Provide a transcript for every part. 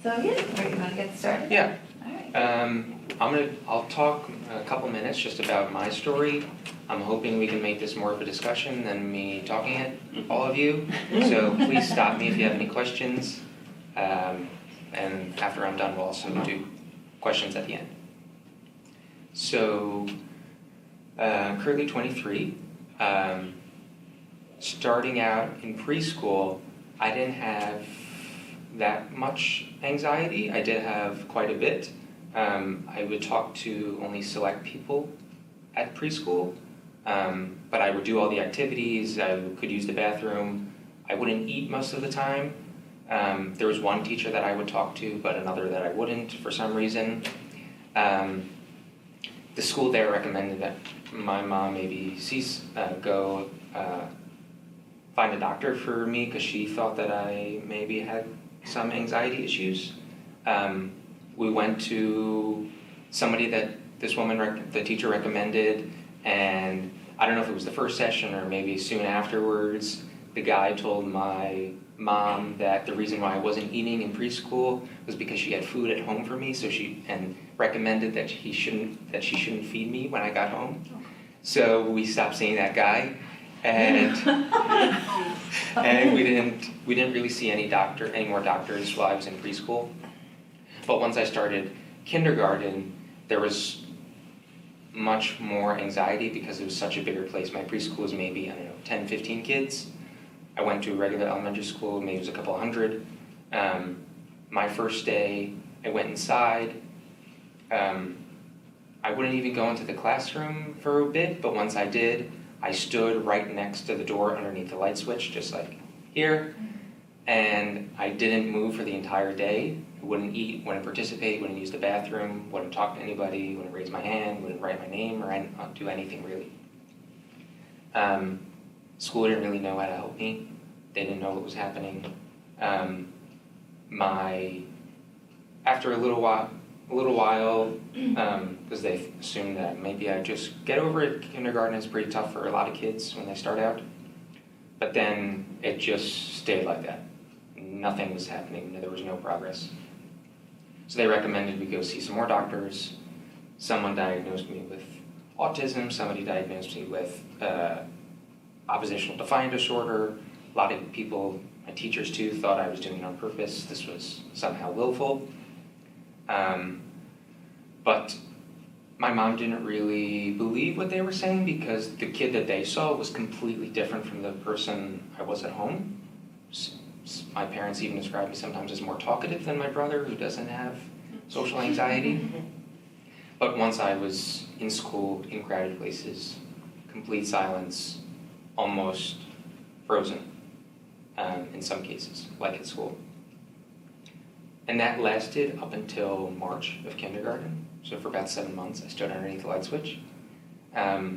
So yeah, you want to get started? Yeah. All right. I'll talk a couple minutes just about my story. I'm hoping we can make this more of a discussion than me talking at all of you. So please stop me if you have any questions. And after I'm done, we'll also do questions at the end. So I'm currently 23. Starting out in preschool, I didn't have that much anxiety. I did have quite a bit. I would talk to only select people at preschool, but I would do all the activities. I could use the bathroom. I wouldn't eat most of the time. There was one teacher that I would talk to, but another that I wouldn't for some reason. The school there recommended that my mom maybe go find a doctor for me because she thought that I maybe had some anxiety issues. We went to somebody that this woman, the teacher, recommended, and I don't know if it was the first session or maybe soon afterwards, the guy told my mom that the reason why I wasn't eating in preschool was because she had food at home for me, and recommended that she shouldn't feed me when I got home. So we stopped seeing that guy, and we didn't really see any more doctors while I was in preschool. But once I started kindergarten, there was much more anxiety because it was such a bigger place. My preschool was maybe, 10, 15 kids. I went to a regular elementary school, maybe it was a couple hundred. My first day, I went inside. I wouldn't even go into the classroom for a bit, but once I did, I stood right next to the door underneath the light switch, just like here, and I didn't move for the entire day. I wouldn't eat, wouldn't participate, wouldn't use the bathroom, wouldn't talk to anybody, wouldn't raise my hand, wouldn't write my name, or do anything really. School didn't really know how to help me. They didn't know what was happening. After a little while, because they assumed that maybe I'd just get over it. Kindergarten is pretty tough for a lot of kids when they start out. But then it just stayed like that. Nothing was happening. There was no progress. So they recommended we go see some more doctors. Someone diagnosed me with autism. Somebody diagnosed me with oppositional defiant disorder. A lot of people, my teachers too, thought I was doing it on purpose. This was somehow willful. But my mom didn't really believe what they were saying because the kid that they saw was completely different from the person I was at home. My parents even described me sometimes as more talkative than my brother, who doesn't have social anxiety. But once I was in school, in crowded places, complete silence, almost frozen in some cases, like at school. And that lasted up until March of kindergarten. So for about 7 months, I stood underneath the light switch. That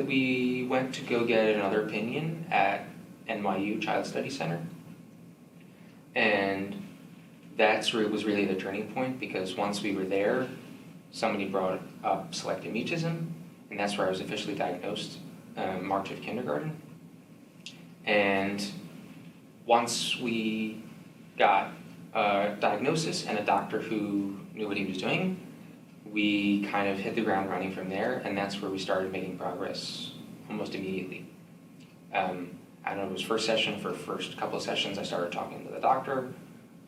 we went to go get another opinion at NYU Child Study Center. And that was really the turning point because once we were there, somebody brought up selective mutism, and that's where I was officially diagnosed, March of kindergarten. And once we got a diagnosis and a doctor who knew what he was doing, we kind of hit the ground running from there, and that's where we started making progress almost immediately. I don't know, it was first session. For the first couple of sessions, I started talking to the doctor,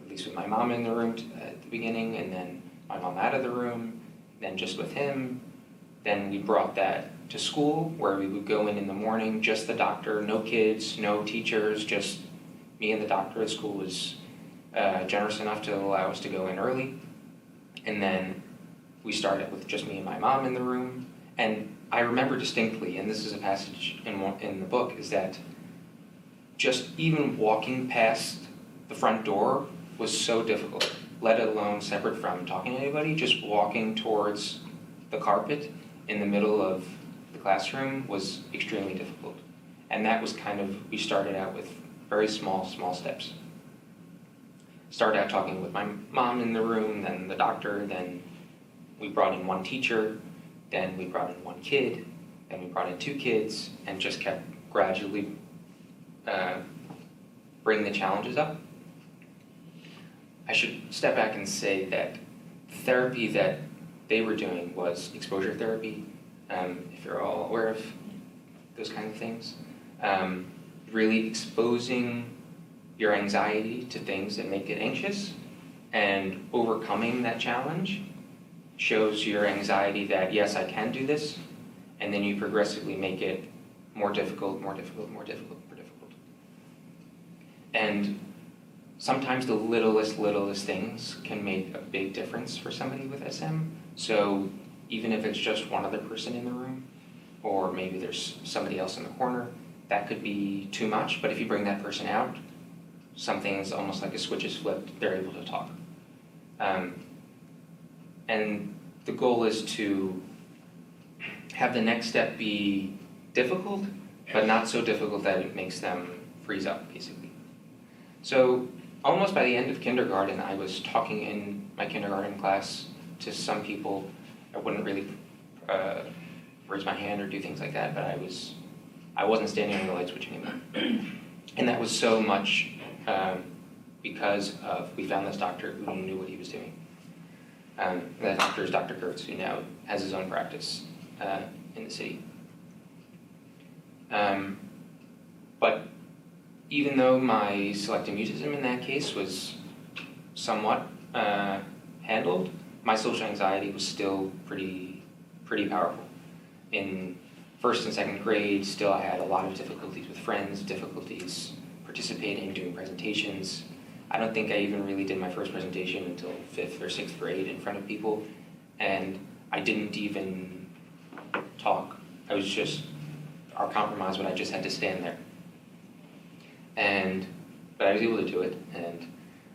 at least with my mom in the room at the beginning, and then my mom out of the room, then just with him. Then we brought that to school, where we would go in the morning, just the doctor, no kids, no teachers, just me and the doctor. The school was generous enough to allow us to go in early. And then we started with just me and my mom in the room. And I remember distinctly, and this is a passage in the book, is that just even walking past the front door was so difficult, let alone separate from talking to anybody. Just walking towards the carpet in the middle of the classroom was extremely difficult. And that was we started out with very small steps. Started out talking with my mom in the room, then the doctor, then we brought in one teacher, then we brought in one kid, then we brought in 2 kids, and just kept gradually bringing the challenges up. I should step back and say that therapy that they were doing was exposure therapy, if you're all aware of those kind of things. Really exposing your anxiety to things that make it anxious and overcoming that challenge shows your anxiety that, yes, I can do this, and then you progressively make it more difficult, more difficult, more difficult, more difficult. And sometimes the littlest things can make a big difference for somebody with SM. So even if it's just one other person in the room, or maybe there's somebody else in the corner, that could be too much. But if you bring that person out, something's almost like a switch is flipped, they're able to talk. And the goal is to have the next step be difficult, but not so difficult that it makes them freeze up, basically. So almost by the end of kindergarten, I was talking in my kindergarten class to some people. I wouldn't really raise my hand or do things like that, but I wasn't standing on the light switch anymore. And that was so much because we found this doctor who knew what he was doing. That doctor is Dr. Kurtz, who now has his own practice in the city. But even though my selective mutism in that case was somewhat handled, my social anxiety was still pretty powerful. In first and second grade, still I had a lot of difficulties with friends, difficulties participating, doing presentations. I don't think I even really did my first presentation until 5th or 6th grade in front of people, and I didn't even talk. I was just, our compromise when I just had to stand there. But I was able to do it, and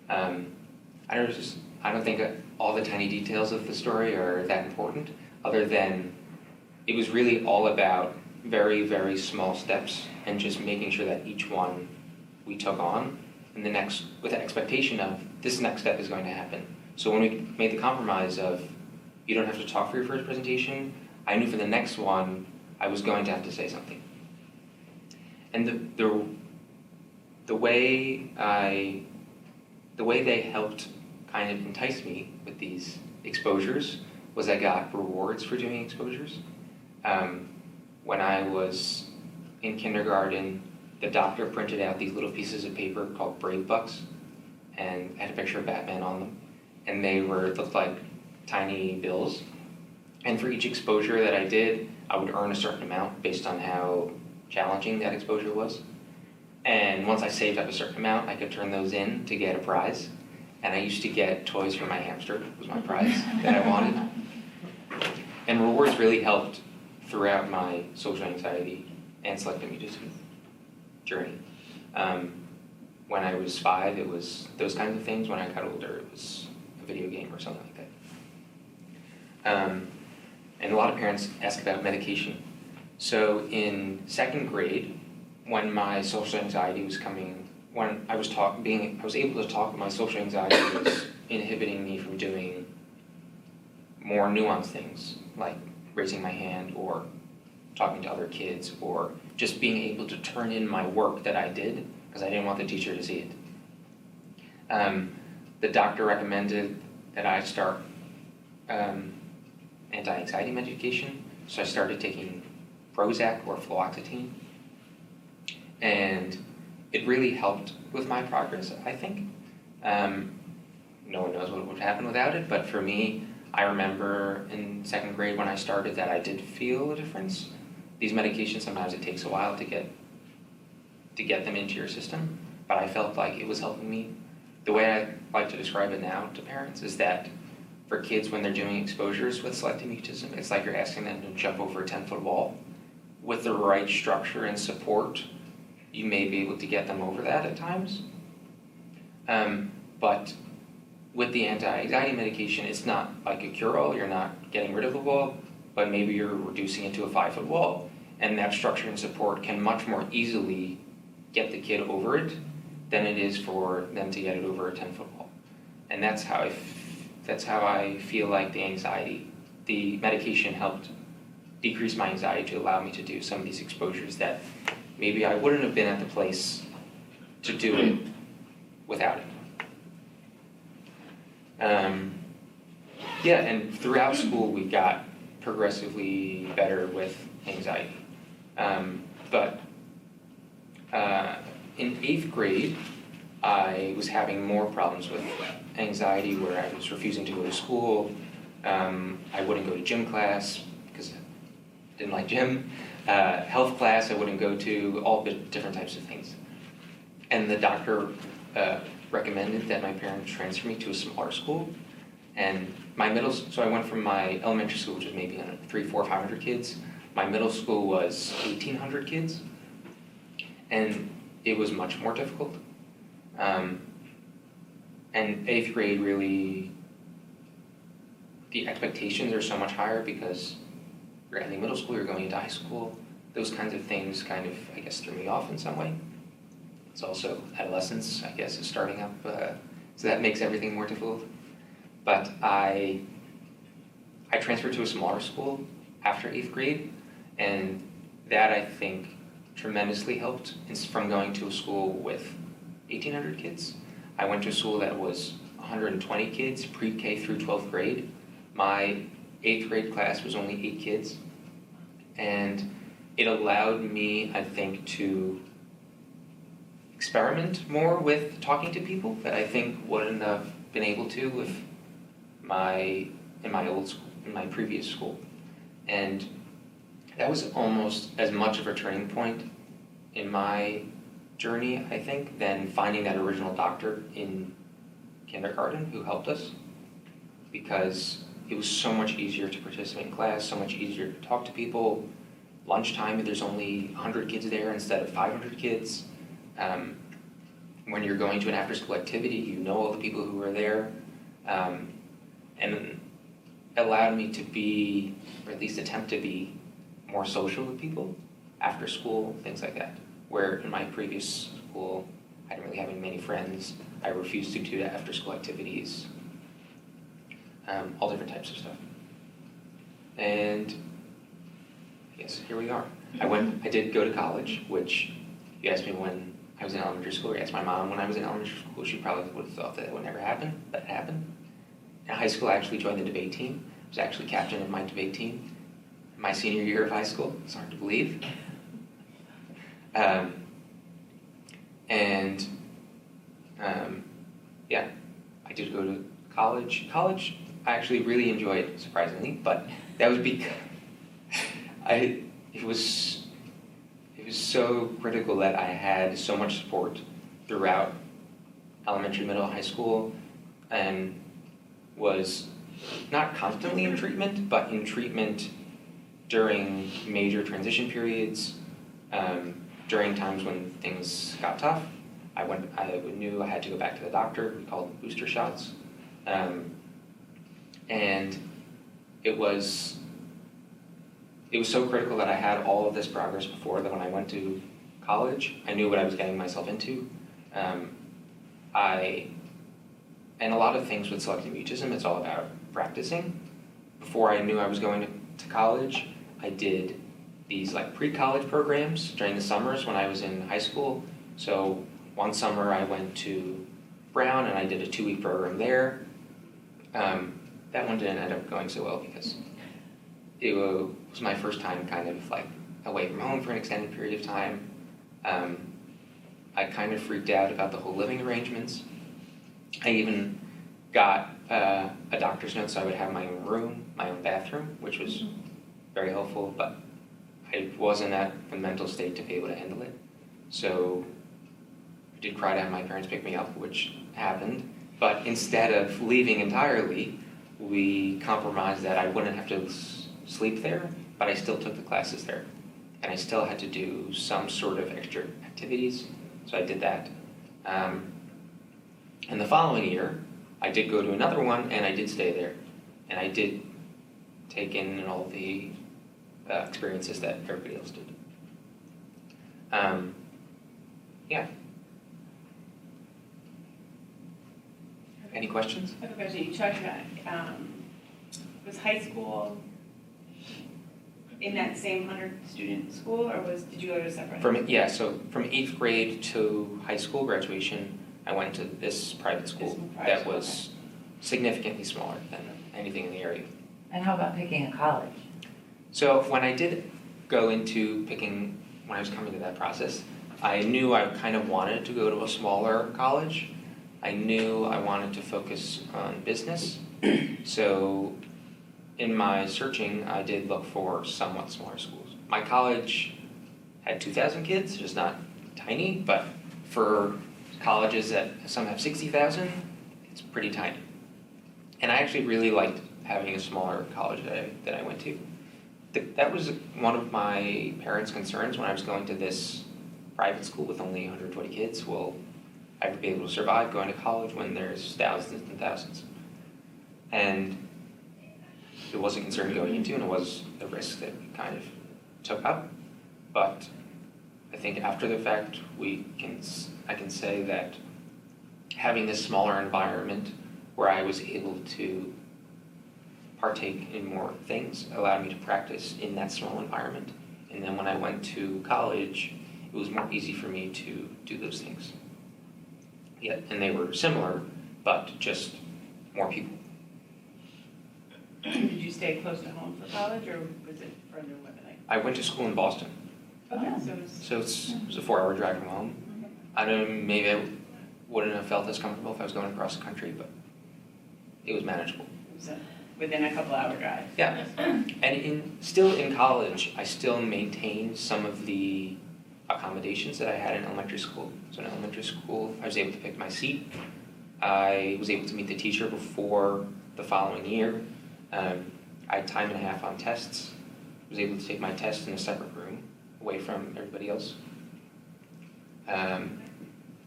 I don't think all the tiny details of the story are that important, other than it was really all about very, very small steps and just making sure that each one we took on, and with the expectation of this next step is going to happen. So when we made the compromise of you don't have to talk for your first presentation, I knew for the next one I was going to have to say something. And the way they helped kind of entice me with these exposures was I got rewards for doing exposures. When I was in kindergarten, the doctor printed out these little pieces of paper called Brave Bucks and had a picture of Batman on them. And they looked like tiny bills. And for each exposure that I did, I would earn a certain amount based on how challenging that exposure was. And once I saved up a certain amount, I could turn those in to get a prize. And I used to get toys for my hamster, was my prize that I wanted. And rewards really helped throughout my social anxiety and selective mutism journey. When I was 5, it was those kinds of things. When I got older, it was a video game or something like that. And a lot of parents ask about medication. So in 2nd grade, when my social anxiety was coming, when I was able to talk, my social anxiety was inhibiting me from doing more nuanced things, like raising my hand or talking to other kids or just being able to turn in my work that I did because I didn't want the teacher to see it. The doctor recommended that I start anti-anxiety medication, so I started taking Prozac or fluoxetine, and it really helped with my progress, I think. No one knows what would happen without it, but for me, I remember in 2nd grade when I started that I did feel a difference. These medications, sometimes it takes a while to get them into your system, but I felt like it was helping me. The way I like to describe it now to parents is that for kids when they're doing exposures with selective mutism, it's like you're asking them to jump over a 10-foot wall. With the right structure and support, you may be able to get them over that at times. But with the anti-anxiety medication, it's not like a cure-all. You're not getting rid of the wall, but maybe you're reducing it to a 5-foot wall. And that structure and support can much more easily get the kid over it than it is for them to get it over a 10-foot wall. And that's how I feel like the medication helped decrease my anxiety to allow me to do some of these exposures that maybe I wouldn't have been at the place to do it without it. Yeah, and throughout school we got progressively better with anxiety. But in 8th grade, I was having more problems with anxiety where I was refusing to go to school. I wouldn't go to gym class because I didn't like gym. Health class I wouldn't go to, all different types of things. And the doctor recommended that my parents transfer me to a smaller school. And so I went from my elementary school, which was maybe 300, 400, 500 kids. My middle school was 1,800 kids. And it was much more difficult. And 8th grade really, the expectations are so much higher because you're ending middle school, you're going into high school. Those kinds of things kind of, I guess, threw me off in some way. It's also adolescence, I guess, is starting up, so that makes everything more difficult. But I transferred to a smaller school after 8th grade, and that, I think, tremendously helped from going to a school with 1,800 kids. I went to a school that was 120 kids, pre-K through 12th grade. My 8th grade class was only 8 kids, and it allowed me, I think, to experiment more with talking to people that I think wouldn't have been able to with in my previous school. And that was almost as much of a turning point in my journey, I think, than finding that original doctor in kindergarten who helped us, because it was so much easier to participate in class, so much easier to talk to people. Lunchtime, there's only 100 kids there instead of 500 kids. When you're going to an after-school activity, you know all the people who are there. And it allowed me to be, or at least attempt to be, more social with people after school, things like that. Where in my previous school, I didn't really have many friends. I refused to do after-school activities, all different types of stuff. And I guess here we are. I did go to college, which you asked me when I was in elementary school, or asked my mom when I was in elementary school, she probably would have thought that would never happen, but it happened. In high school, I actually joined the debate team. I was actually captain of my debate team my senior year of high school. It's hard to believe. Yeah, I did go to college. College, I actually really enjoyed, surprisingly, but that was because it was so critical that I had so much support throughout elementary, middle, high school, and was not constantly in treatment, but in treatment during major transition periods, during times when things got tough. I knew I had to go back to the doctor. We called them booster shots. And it was so critical that I had all of this progress before that when I went to college, I knew what I was getting myself into. And a lot of things with selective mutism, it's all about practicing. Before I knew I was going to college, I did these like pre-college programs during the summers when I was in high school. So one summer I went to Brown and I did a 2-week program there. That one didn't end up going so well because it was my first time kind of like away from home for an extended period of time. I kind of freaked out about the whole living arrangements. I even got a doctor's note so I would have my own room, my own bathroom, which was very helpful, but I wasn't at the mental state to be able to handle it. So I did cry to have my parents pick me up, which happened, but instead of leaving entirely, we compromised that I wouldn't have to sleep there, but I still took the classes there. And I still had to do some sort of extra activities, so I did that. And the following year, I did go to another one, and I did stay there. And I did take in all the experiences that everybody else did. Yeah. Any questions? I have a question. You talked about, was high school in that same 100-student school, or did you go to a separate? So from 8th grade to high school graduation, I went to this private school that was significantly smaller than anything in the area. And how about picking a college? So when I did go into picking, when I was coming to that process, I knew I kind of wanted to go to a smaller college. I knew I wanted to focus on business. So in my searching, I did look for somewhat smaller schools. My college had 2,000 kids, just not tiny, but for colleges that some have 60,000, it's pretty tiny. And I actually really liked having a smaller college that I went to. That was one of my parents' concerns when I was going to this private school with only 120 kids. Will I ever be able to survive going to college when there's thousands and thousands? And it was a concern going into, and it was a risk that we kind of took up. But I think after the fact, I can say that having this smaller environment where I was able to partake in more things allowed me to practice in that small environment. And then when I went to college, it was more easy for me to do those things. Yeah, and they were similar, but just more people. Did you stay close to home for college, or was it further away? I went to school in Boston, Okay, so so it was a 4-hour drive from home. I don't know, maybe I wouldn't have felt as comfortable if I was going across the country, but it was manageable. it was within a couple-hour drive. Yeah, and still in college, I still maintained some of the accommodations that I had in elementary school. So in elementary school, I was able to pick my seat. I was able to meet the teacher before the following year. I had time and a half on tests. I was able to take my test in a separate room, away from everybody else. I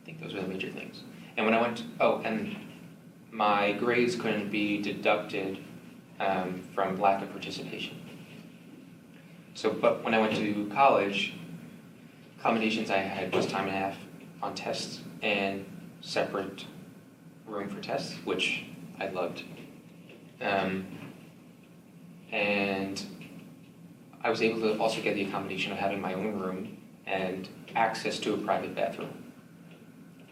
think those were the major things. And when I went, and my grades couldn't be deducted from lack of participation. So, but when I went to college, accommodations I had was time and a half on tests and separate room for tests, which I loved. And I was able to also get the accommodation of having my own room and access to a private bathroom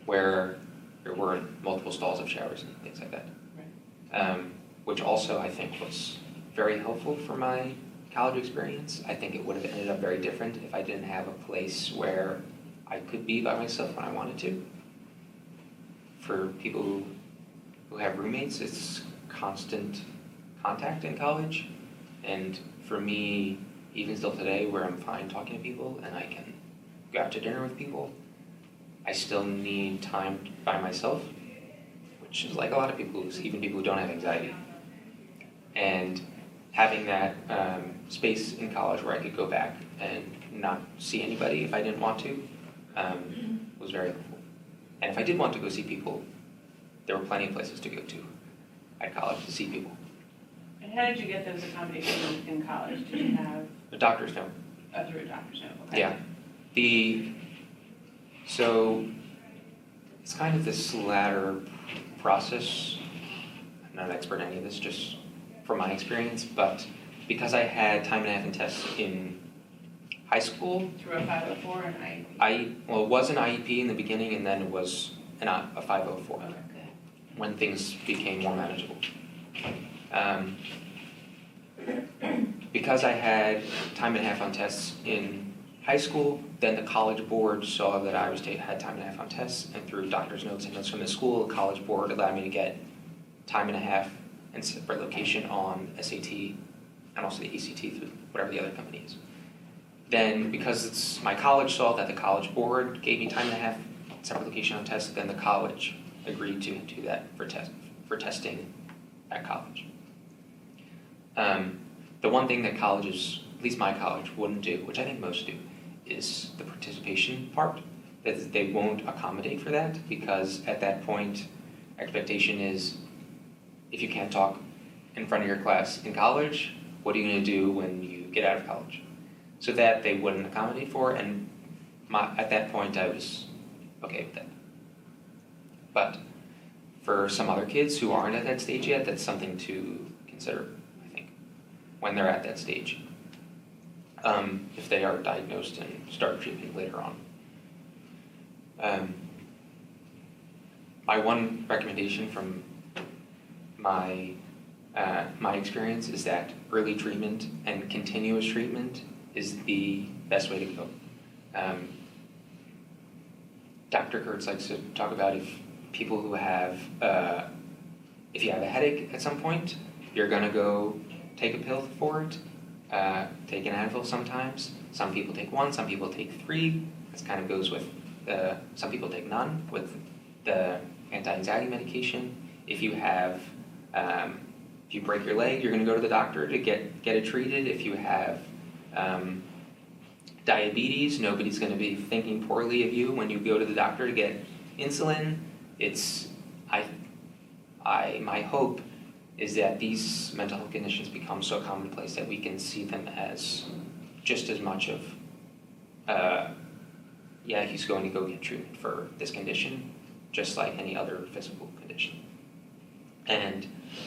where there were multiple stalls of showers and things like that. Right. Which also I think was very helpful for my college experience. I think it would have ended up very different if I didn't have a place where I could be by myself when I wanted to. For people who have roommates, it's constant contact in college. And for me, even still today, where I'm fine talking to people and I can go out to dinner with people, I still need time by myself, which is like a lot of people, even people who don't have anxiety. And having that space in college where I could go back and not see anybody if I didn't want to was very helpful. And if I did want to go see people, there were plenty of places to go to at college to see people. And how did you get those accommodations in college? Did you have The doctor's note. through a doctor's note? Okay. Yeah. So it's kind of this ladder process. I'm not an expert in any of this, just from my experience, but because I had time and a half in tests in high school. Through a 504 and IEP? It was an IEP in the beginning, and then it was a 504 Okay. when things became more manageable. Because I had time and a half on tests in high school, then the college board saw that I had time and a half on tests, and through doctor's notes and notes from the school, the college board allowed me to get time and a half and separate location on SAT and also the ACT through whatever the other company is. Then, because my college saw that the college board gave me time and a half separate location on tests, then the college agreed to do that for testing at college. The one thing that colleges, at least my college, wouldn't do, which I think most do, is the participation part. That they won't accommodate for that, because at that point, expectation is if you can't talk in front of your class in college, what are you going to do when you get out of college? So that they wouldn't accommodate for, and at that point I was okay with that. But for some other kids who aren't at that stage yet, that's something to consider, I think, when they're at that stage. If they are diagnosed and start treatment later on. My one recommendation from my experience is that early treatment and continuous treatment is the best way to go. Dr. Kurtz likes to talk about if people who have, if you have a headache at some point, you're gonna go take a pill for it, take an Advil sometimes. Some people take one, some people take 3. This kind of goes with some people take none with the anti-anxiety medication. If you have, if you break your leg, you're gonna go to the doctor to get it treated. If you have diabetes, nobody's gonna be thinking poorly of you when you go to the doctor to get insulin. My hope is that these mental health conditions become so commonplace that we can see them as just as much of, yeah, he's going to go get treatment for this condition, just like any other physical condition. And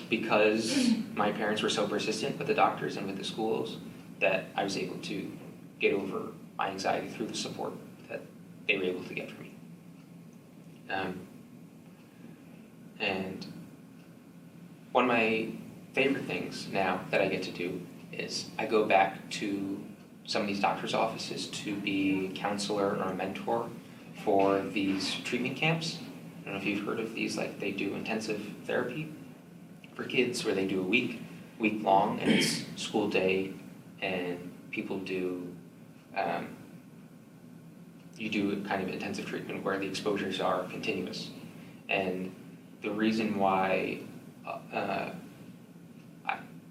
because my parents were so persistent with the doctors and with the schools, that I was able to get over my anxiety through the support that they were able to get from me. And one of my favorite things now that I get to do is I go back to some of these doctors' offices to be a counselor or a mentor for these treatment camps. I don't know if you've heard of these, like they do intensive therapy for kids where they do a week long, and it's school day, and people do, you do kind of intensive treatment where the exposures are continuous. And the reason why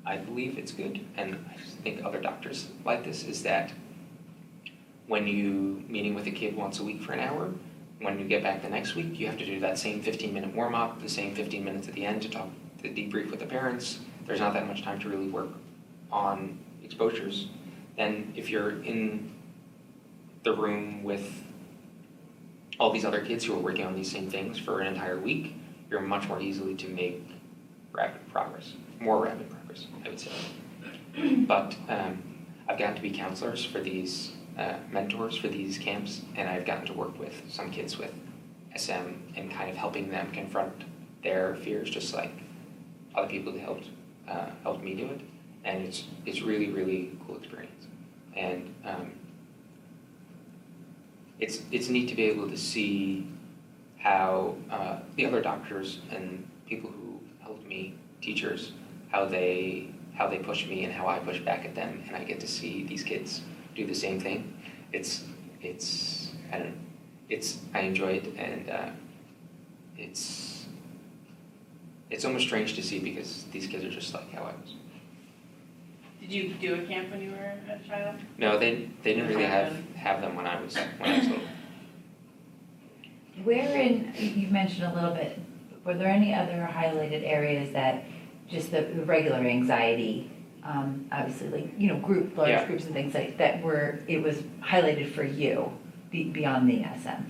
I believe it's good, and I think other doctors like this, is that when you meeting with a kid once a week for an hour, when you get back the next week, you have to do that same 15-minute warm-up, the same 15 minutes at the end to debrief with the parents. There's not that much time to really work on exposures. Then if you're in the room with all these other kids who are working on these same things for an entire week, you're much more easily to make more rapid progress, I would say. But I've gotten to be counselors for these, mentors for these camps, and I've gotten to work with some kids with SM and kind of helping them confront their fears, just like other people that helped me do it. And it's really, really cool experience. And it's neat to be able to see how the other doctors and people who helped me, teachers, how they push me and how I push back at them, and I get to see these kids do the same thing. I enjoy it, and it's almost strange to see because these kids are just like how I was. Did you do a camp when you were a child? No, they didn't really have them when I was little. Wherein, you mentioned a little bit, were there any other highlighted areas that just the regular anxiety, obviously, like, large groups and things like that it was highlighted for you beyond the SM?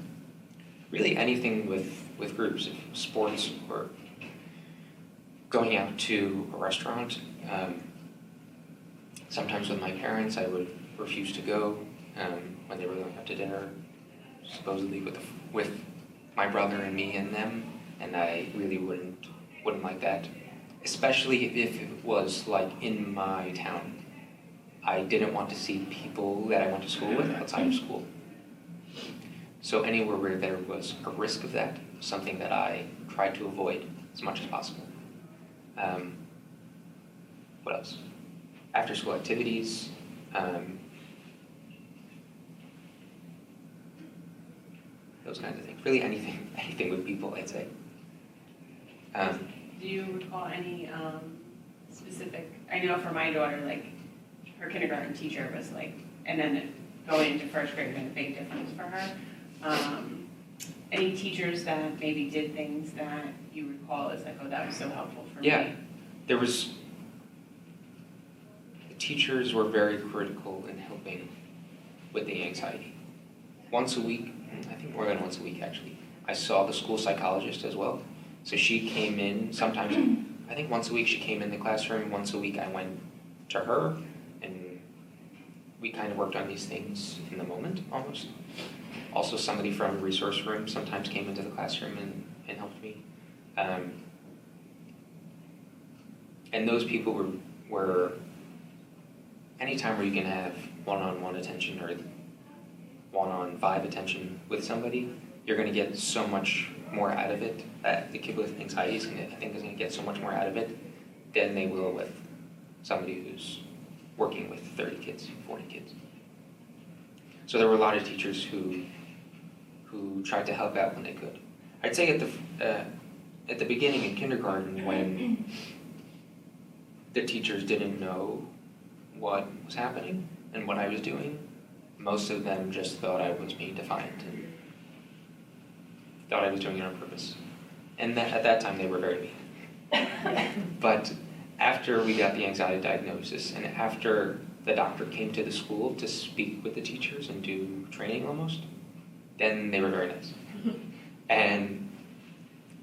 Really anything with groups, if sports or going out to a restaurant. Sometimes with my parents, I would refuse to go when they were going out to dinner, supposedly with my brother and me and them, and I really wouldn't like that, especially if it was like in my town. I didn't want to see people that I went to school with outside of school. So anywhere where there was a risk of that, something that I tried to avoid as much as possible. What else? After school activities. Those kinds of things. Really anything with people, I'd say. Do you recall any specific, I know for my daughter, like, her kindergarten teacher was like, and then going into first grade made a big difference for her. Any teachers that maybe did things that you recall as like, oh, that was so helpful for me? Yeah, the teachers were very critical in helping with the anxiety. Once a week, I think more than once a week actually, I saw the school psychologist as well. So she came in sometimes, I think once a week she came in the classroom, once a week I went to her, and we kind of worked on these things in the moment almost. Also somebody from the resource room sometimes came into the classroom and helped me. And those people were anytime where you can have one-on-one attention or one-on-5 attention with somebody, you're going to get so much more out of it. The kid with anxiety is I think is going to get so much more out of it than they will with somebody who's working with 30 kids, 40 kids. So there were a lot of teachers who tried to help out when they could. I'd say at the beginning in kindergarten, when the teachers didn't know what was happening and what I was doing, most of them just thought I was being defiant and thought I was doing it on purpose. And at that time, they were very mean. But after we got the anxiety diagnosis and after the doctor came to the school to speak with the teachers and do training almost, then they were very nice. And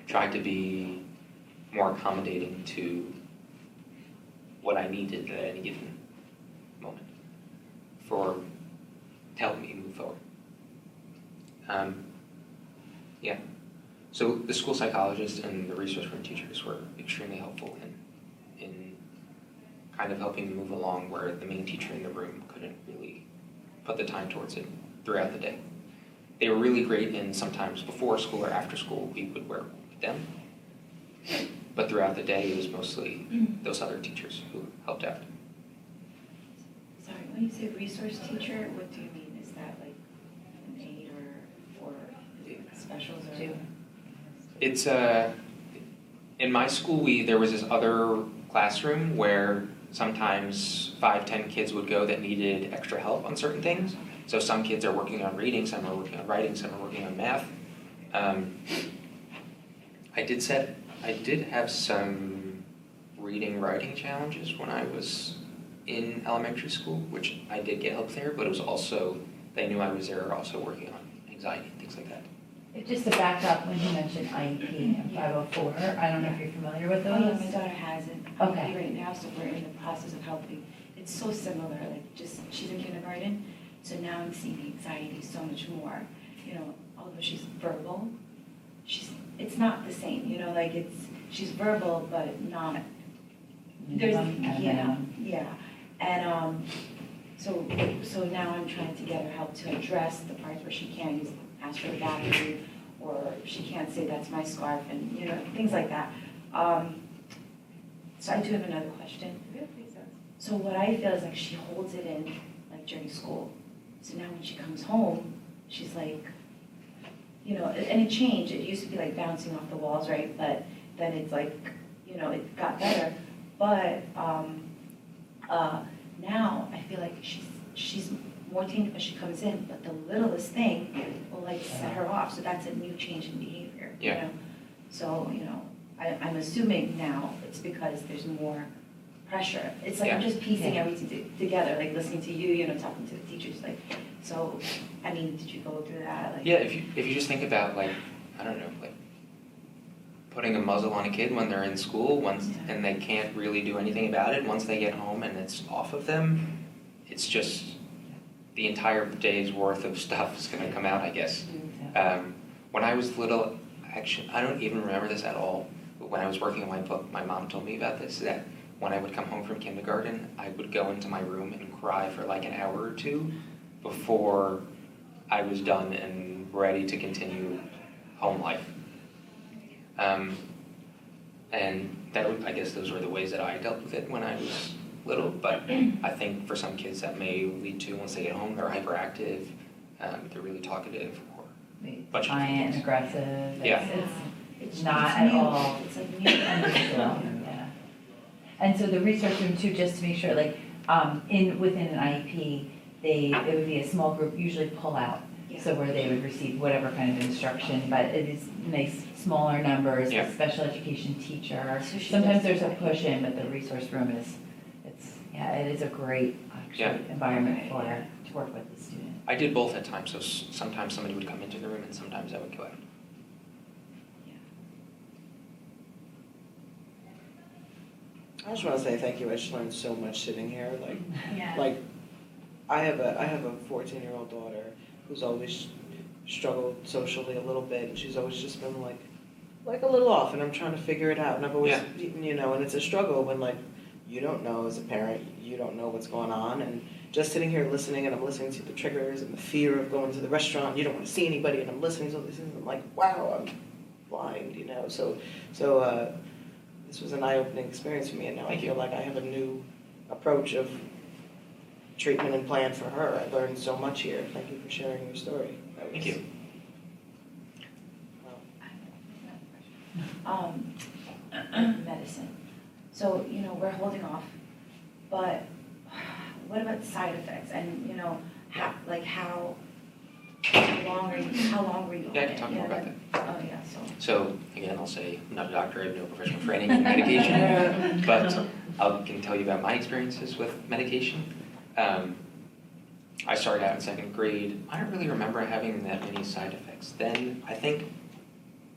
tried to be more accommodating to what I needed at any given moment to help me move forward. Yeah. So the school psychologist and the resource room teachers were extremely helpful in kind of helping me move along where the main teacher in the room couldn't really put the time towards it throughout the day. They were really great in sometimes before school or after school we would work with them. But throughout the day it was mostly those other teachers who helped out. Sorry, when you say resource teacher, what do you mean? Is that like an aide or specials or? It's in my school there was this other classroom where sometimes 5-10 kids would go that needed extra help on certain things. So some kids are working on reading, some are working on writing, some are working on math. I did have some reading writing challenges when I was in elementary school, which I did get help there, but it was also, they knew I was there also working on anxiety and things like that. Just to back up, when you mentioned IEP and 504, I don't know if you're familiar with Oh, yeah, those. my daughter has it Okay. right now, so we're in the process of helping. It's so similar, like she's in kindergarten, so now I'm seeing the anxiety so much more. You know, although she's verbal, it's not the same, you know, like she's verbal, but not, yeah. And so now I'm trying to get her help to address the parts where she can't ask for the bathroom, or she can't say that's my scarf, and you know, things like that. So I do have another question. So what I feel is like she holds it in like during school. So now when she comes home, she's like, you know, and it changed. It used to be like bouncing off the walls, right? But then it's like, you know, it got better. But now I feel like she's more tamed when she comes in, but the littlest thing will like set her off. So that's a new change in behavior. Yeah. You know? So, you know, I'm assuming now it's because there's more pressure. It's like I'm just piecing everything together, like listening to you, you know, talking to the teachers, like, so, I mean, did you go through that? Like, yeah, if you just think about like, I don't know, like putting a muzzle on a kid when they're in school and they can't really do anything about it, once they get home and it's off of them, it's just the entire day's worth of stuff is going to come out, I guess. When I was little, actually, I don't even remember this at all, but when I was working on my book, my mom told me about this, that when I would come home from kindergarten, I would go into my room and cry for like an hour or two before I was done and ready to continue home life. And I guess those were the ways that I dealt with it when I was little, but I think for some kids that may lead to, once they get home, they're hyperactive, they're really talkative, or defiant and aggressive. Yeah. It's not at all. It's like new. Yeah. And so the resource room too, just to make sure, like, within an IEP, it would be a small group, usually pull out. Yeah. So where they would receive whatever kind of instruction, but it is nice, smaller numbers, Yeah. a special education teacher. So she Sometimes does there's a that. push in, but the resource room it is a great environment to work with the student. I did both at times, so sometimes somebody would come into the room and sometimes I would go out. I just want to say thank you. I just learned so much sitting here. Yeah. Like I have a 14-year-old daughter who's always struggled socially a little bit, and she's always just been like like a little off and I'm trying to figure it out. And I've always, Yeah. you know, and it's a struggle when like you don't know as a parent, you don't know what's going on. And just sitting here listening and I'm listening to the triggers and the fear of going to the restaurant, you don't want to see anybody and I'm listening to all these things. I'm like, wow, I'm blind, you know. So this was an eye-opening experience for me and now I feel like I have a new approach of treatment and plan for her. I learned so much here. Thank you for sharing your story. Thank you. Medicine. So, you know, we're holding off, but what about side effects? And, you know, how long were you on Yeah, I it? can talk more about that. Oh, yeah, so. So again, I'll say I'm not a doctor, I have no professional training in medication, but I can tell you about my experiences with medication. I started out in second grade. I don't really remember having that many side effects. Then I think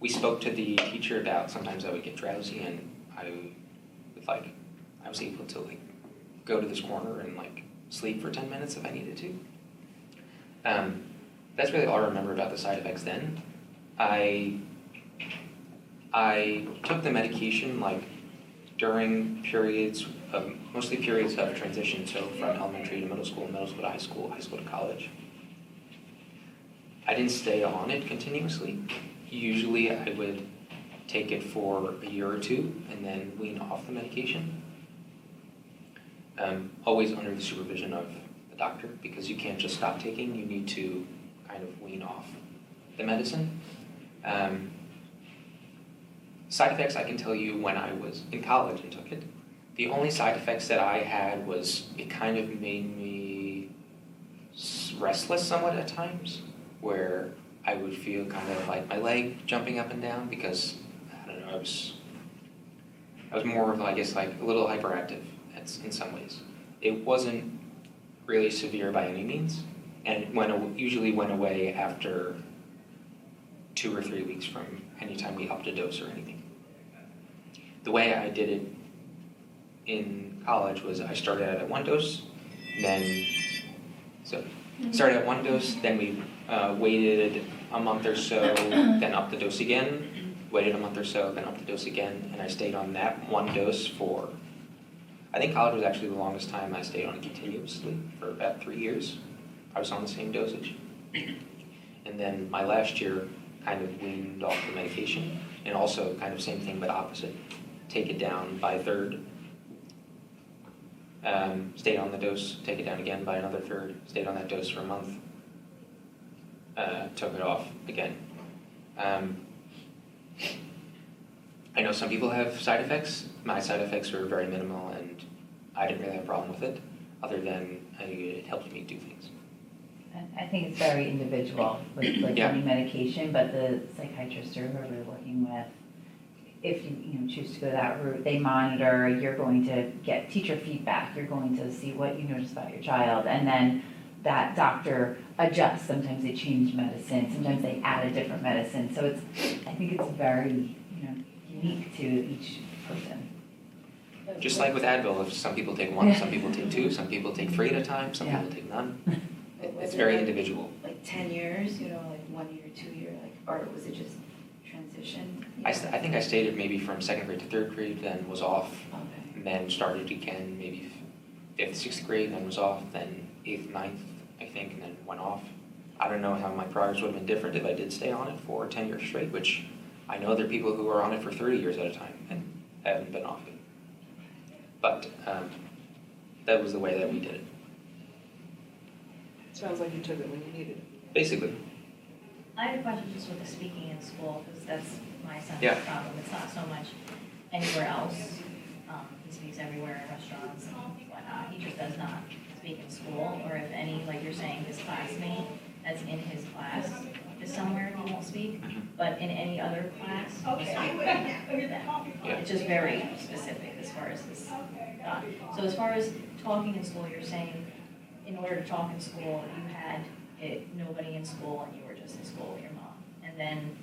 we spoke to the teacher about sometimes I would get drowsy and I was able to like go to this corner and like sleep for 10 minutes if I needed to. That's really all I remember about the side effects then. I took the medication like during periods of, mostly periods of transition, so from elementary to middle school to high school to college. I didn't stay on it continuously. Usually I would take it for a year or two and then wean off the medication. Always under the supervision of the doctor because you can't just stop taking, you need to kind of wean off the medicine. Side effects I can tell you when I was in college and took it. The only side effects that I had was it kind of made me restless somewhat at times, where I would feel kind of like my leg jumping up and down because, I don't know, I was more of, I guess, like a little hyperactive in some ways. It wasn't really severe by any means, and it usually went away after 2 or 3 weeks from any time we upped a dose or anything. The way I did it in college was I started out at one dose, then we waited a month or so, then upped the dose again, waited a month or so, then upped the dose again, and I stayed on that one dose for, I think college was actually the longest time I stayed on continuously for about 3 years. I was on the same dosage. And then my last year kind of weaned off the medication, and also kind of same thing but opposite. Take it down by a third, stayed on the dose, take it down again by another third, stayed on that dose for a month, took it off again. I know some people have side effects. My side effects were very minimal and I didn't really have a problem with it, other than it helped me do things. I think it's very individual with like Yeah. any medication, but the psychiatrist or whoever you're working with, if you choose to go that route, they monitor, you're going to get teacher feedback, you're going to see what you notice about your child, and then that doctor adjusts. Sometimes they change medicine, sometimes they add a different medicine. So I think it's very, unique to each person. Just like with Advil, if some people take one, Yeah. some people take two, some people take 3 at a time, some Yeah. people take none. But was It's it very like- individual. Like 10 years, like 1 year, 2 year, or was it just transition? I think I stayed maybe from second grade to third grade, then was off, Okay. and then started again maybe 5th, 6th grade, then was off, then 8th, 9th, I think, and then went off. I don't know how my progress would have been different if I did stay on it for 10 years straight, which I know there are people who are on it for 30 years at a time and haven't been off it. But that was the way that we did it, Sounds like you took it when you needed it. basically. I have a question just with the speaking in school, because that's my son's Yeah. problem. It's not so much anywhere else. He speaks everywhere in restaurants and whatnot. He just does not speak in school, or if any, like you're saying, his classmate that's in his class is somewhere he won't speak, but in any other class, he'll speak then. Yeah. It's just very specific as far as this. So as far as talking in school, you're saying in order to talk in school, you had nobody in school and you were just in school with your mom. And then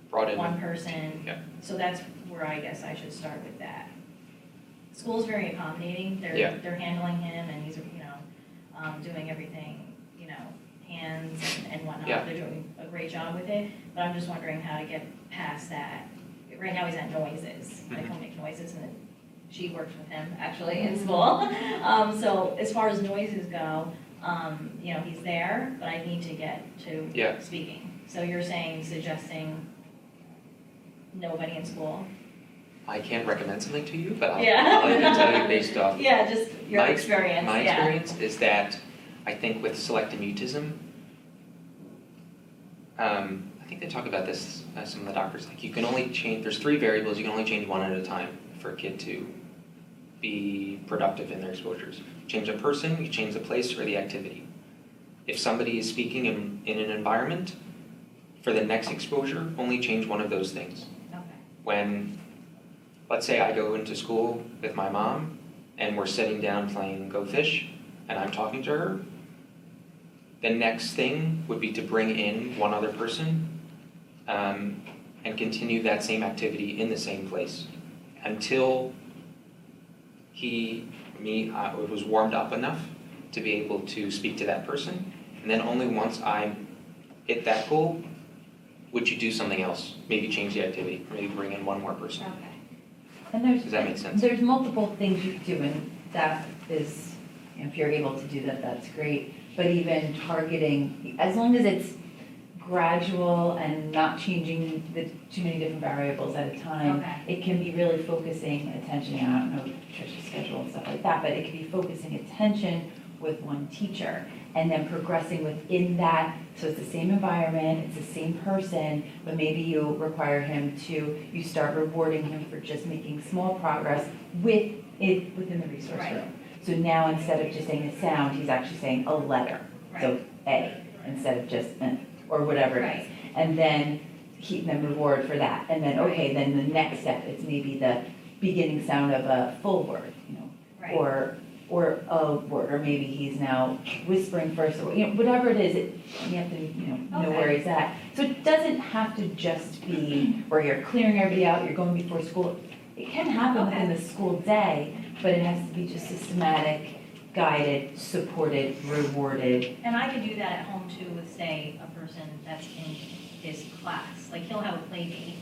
Brought in. one person. Yeah. So that's where I guess I should start with that. School's very accommodating. Yeah. They're handling him and he's, doing everything, hands and whatnot. Yeah. They're doing a great job with it. But I'm just wondering how to get past that right now he's at noises, like he'll make noises, and then she works with him actually Mm-hmm. in school. So as far as noises go, you know, he's there, but I need to get to Yeah. speaking. So you're saying, suggesting nobody in school? I can't recommend something to you, but Yeah. I'll even tell you based off Yeah, just your my experience, My yeah. experience is that I think with selective mutism, I think they talk about this, some of the doctors, like you can only change, there's 3 variables, you can only change one at a time for a kid to be productive in their exposures. Change a person, you change the place or the activity. If somebody is speaking in an environment, for the next exposure, only change one of those things. Okay. When, let's say I go into school with my mom and we're sitting down playing Go Fish and I'm talking to her, the next thing would be to bring in one other person and continue that same activity in the same place until it was warmed up enough to be able to speak to that person. And then only once I hit that goal would you do something else, maybe change the activity, or maybe bring in one more person. Okay. And there's, Does that make sense? There's multiple things you can do, and that is, if you're able to do that, that's great. But even targeting, as long as it's gradual and not changing too many different variables at a time, Okay. it can be really focusing attention. I don't know Trish's schedule and stuff like that, but it can be focusing attention with one teacher and then progressing within that. So it's the same environment, it's the same person, but maybe you require him to, you start rewarding him for just making small progress within the resource Right. room. So now instead of just saying a sound, he's actually saying a letter. So A, instead of just or whatever it is. Right. And then keep them reward for that. And then, okay, then the next step, it's maybe the beginning sound of a full word, Right. or a word, or maybe he's now whispering first, or whatever it is, you have to know Okay. where he's at. So it doesn't have to just be where you're clearing everybody out, you're going before school. It can happen Okay. within the school day, but it has to be just systematic, guided, supported, rewarded. And I could do that at home too with, say, a person that's in his class. Like, he'll have a play date,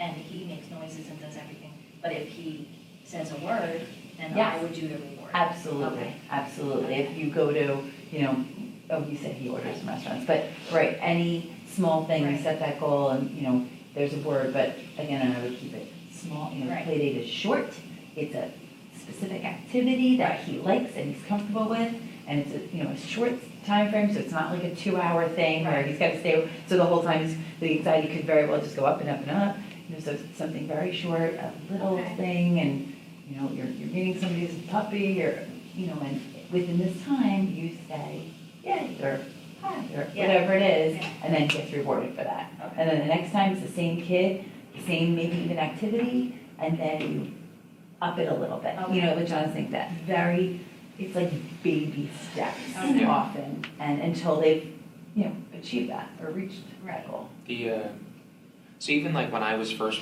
and he makes noises and does everything. But if he says a word, then I Yes. would do the reward. Absolutely, Okay. absolutely. If you go to, you said he orders in restaurants, but, right, any small thing, you Right. set that goal and, there's a word, but again, I would keep it small, Right. play date is short. It's a specific activity that Right. he likes and he's comfortable with, and it's a short time frame, so it's not like a 2-hour thing where Right. he's got to stay, so the whole time the anxiety could very well just go up and up and up. So it's something very short, a little Okay. thing, and you're meeting somebody's puppy, or and within this time you say yay or hi or Yeah. whatever it is, Yeah. and then gets rewarded for that. Okay. And then the next time it's the same kid, same maybe even activity, and then you up it a little bit. Okay. Which I think that it's like baby steps Okay. often, and until they've achieved that or reached that goal. So even like when I was first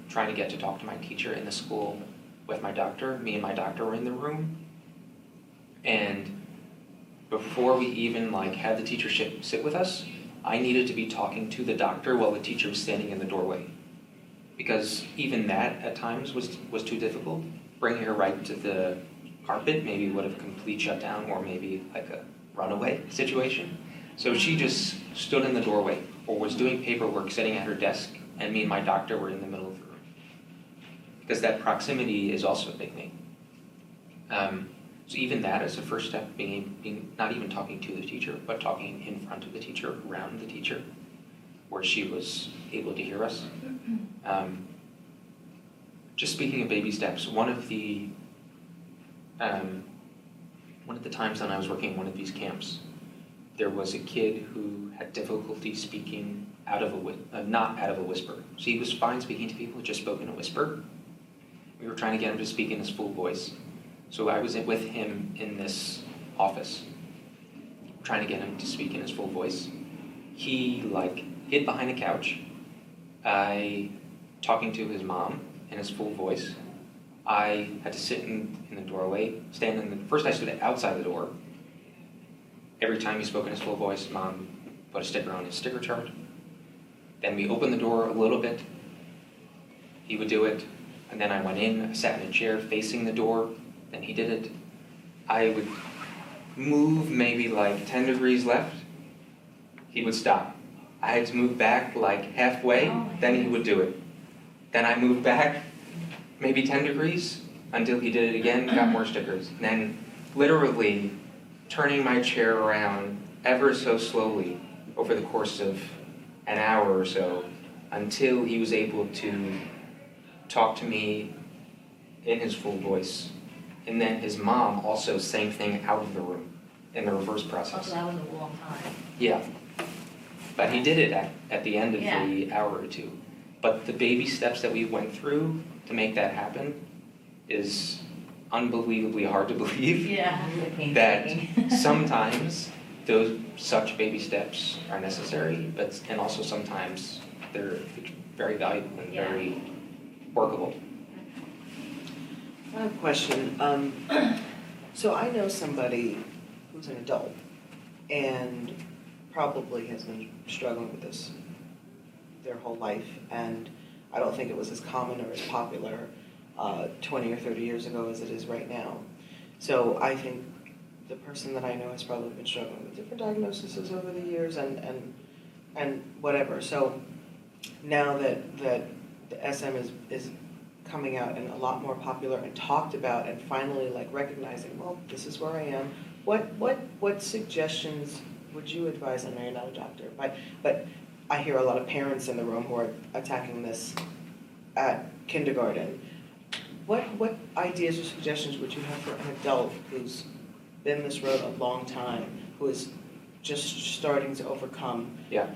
trying to get to talk to my teacher in the school with my doctor, me and my doctor were in the room, and before we even had the teacher sit with us, I needed to be talking to the doctor while the teacher was standing in the doorway, because even that at times was too difficult. Bringing her right to the carpet maybe would have complete shutdown, or maybe like a runaway situation. So she just stood in the doorway or was doing paperwork sitting at her desk, and me and my doctor were in the middle of the room. Because that proximity is also a big thing. So even that is the first step, being not even talking to the teacher, but talking in front of the teacher, around the teacher, where she was able to hear us. Just speaking of baby steps, one of the times when I was working in one of these camps, there was a kid who had difficulty speaking not out of a whisper. So he was fine speaking to people, just spoke in a whisper. We were trying to get him to speak in his full voice. So I was with him in this office, trying to get him to speak in his full voice. He hid behind a couch, talking to his mom in his full voice. I had to sit in the doorway, first I stood outside the door. Every time he spoke in his full voice, Mom put a sticker on his sticker chart. Then we opened the door a little bit, he would do it, and then I went in, I sat in a chair facing the door, then he did it. I would move maybe like 10 degrees left, he would stop. I had to move back like halfway, then he would do it. Then I moved back maybe 10 degrees until he did it again, got more stickers. And then literally turning my chair around ever so slowly over the course of an hour or so until he was able to talk to me in his full voice. And then his mom also, same thing, out of the room in the reverse Oh, process. so that was a long time. Yeah. But he did it at the end of Yeah. the hour or two. But the baby steps that we went through to make that happen is unbelievably hard to believe. Yeah. That sometimes those such baby steps are necessary, and also sometimes they're very valuable and Yeah. very workable. I have a question. So I know somebody who's an adult and probably has been struggling with this their whole life, and I don't think it was as common or as popular 20 or 30 years ago as it is right now. So I think the person that I know has probably been struggling with different diagnoses over the years and whatever. So now that the SM is coming out and a lot more popular and talked about and finally like recognizing, well, this is where I am. What suggestions would you advise? I know you're not a doctor, but I hear a lot of parents in the room who are attacking this at kindergarten. What ideas or suggestions would you have for an adult who's been this road a long time, who is just starting to overcome? Yeah.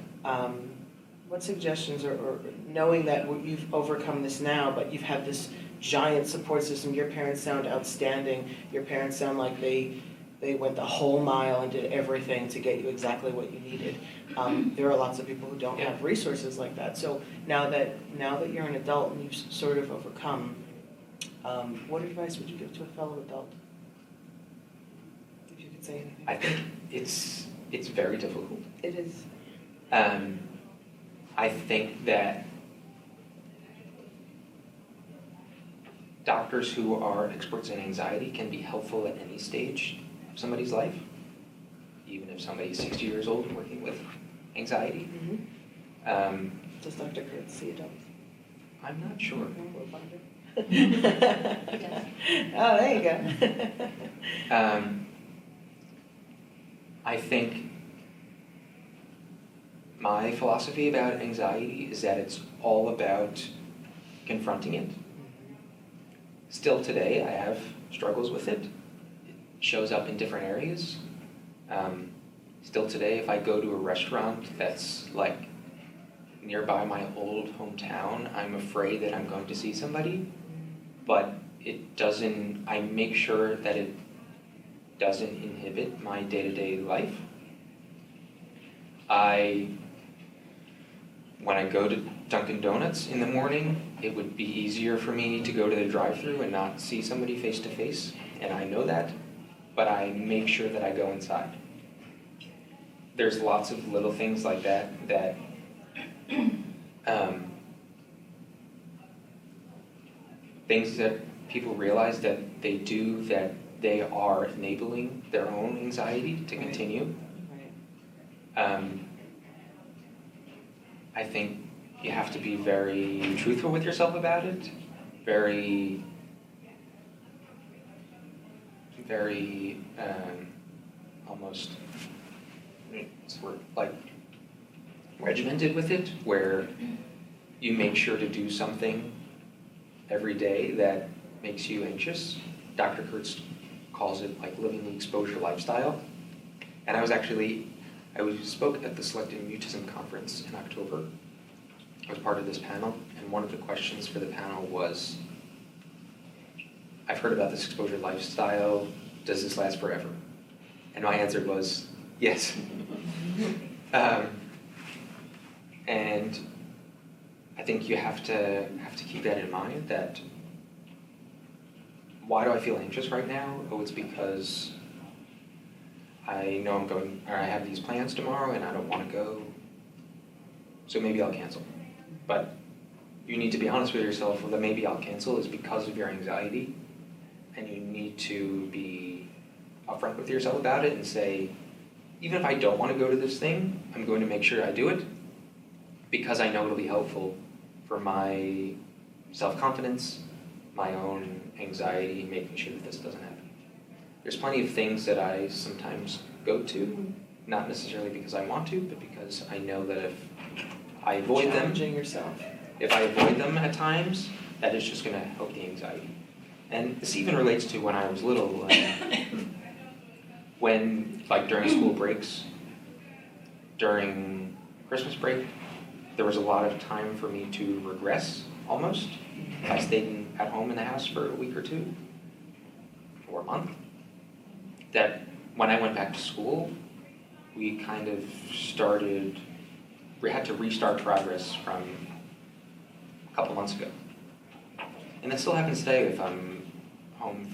What suggestions, or knowing that you've overcome this now, but you've had this giant support system, your parents sound outstanding, your parents sound like they went the whole mile and did everything to get you exactly what you needed. There are lots of people who don't have resources like that. So now that you're an adult and you've sort of overcome, what advice would you give to a fellow adult? If you could say anything. I think it's very difficult. It is. I think that doctors who are experts in anxiety can be helpful at any stage of somebody's life, even if somebody's 60 years old and working with anxiety. Mm-hmm. Does Dr. Kurtz see adults? I'm not sure. We'll find her. Oh, there you go. I think my philosophy about anxiety is that it's all about confronting it. Still today, I have struggles with it. It shows up in different areas. Still today, if I go to a restaurant that's like nearby my old hometown, I'm afraid that I'm going to see somebody, but it doesn't, I make sure that it doesn't inhibit my day-to-day life. When I go to Dunkin' Donuts in the morning, it would be easier for me to go to the drive-thru and not see somebody face-to-face, and I know that, but I make sure that I go inside. There's lots of little things like that things that people realize that they do, that they are enabling their own anxiety to continue. I think you have to be very truthful with yourself about it, very almost, what's the word, like regimented with it, where you make sure to do something every day that makes you anxious. Dr. Kurtz calls it like living the exposure lifestyle. And I spoke at the Selective Mutism conference in October. I was part of this panel, and one of the questions for the panel was, I've heard about this exposure lifestyle, does this last forever? And my answer was, yes. And I think you have to keep that in mind, that why do I feel anxious right now? Oh, it's because I know I have these plans tomorrow and I don't want to go, so maybe I'll cancel. But you need to be honest with yourself, well, then maybe I'll cancel is because of your anxiety. And you need to be upfront with yourself about it and say, even if I don't want to go to this thing, I'm going to make sure I do it because I know it'll be helpful for my self-confidence, my own anxiety, making sure that this doesn't happen. There's plenty of things that I sometimes go to, not necessarily because I want to, but because I know that if I avoid them, Challenging yourself. if I avoid them at times, that is just going to help the anxiety. And this even relates to when I was little, when, like during school breaks, during Christmas break, there was a lot of time for me to regress, almost. I stayed at home in the house for a week or two, or a month. That when I went back to school, we kind of we had to restart progress from a couple months ago. And that still happens today if I'm home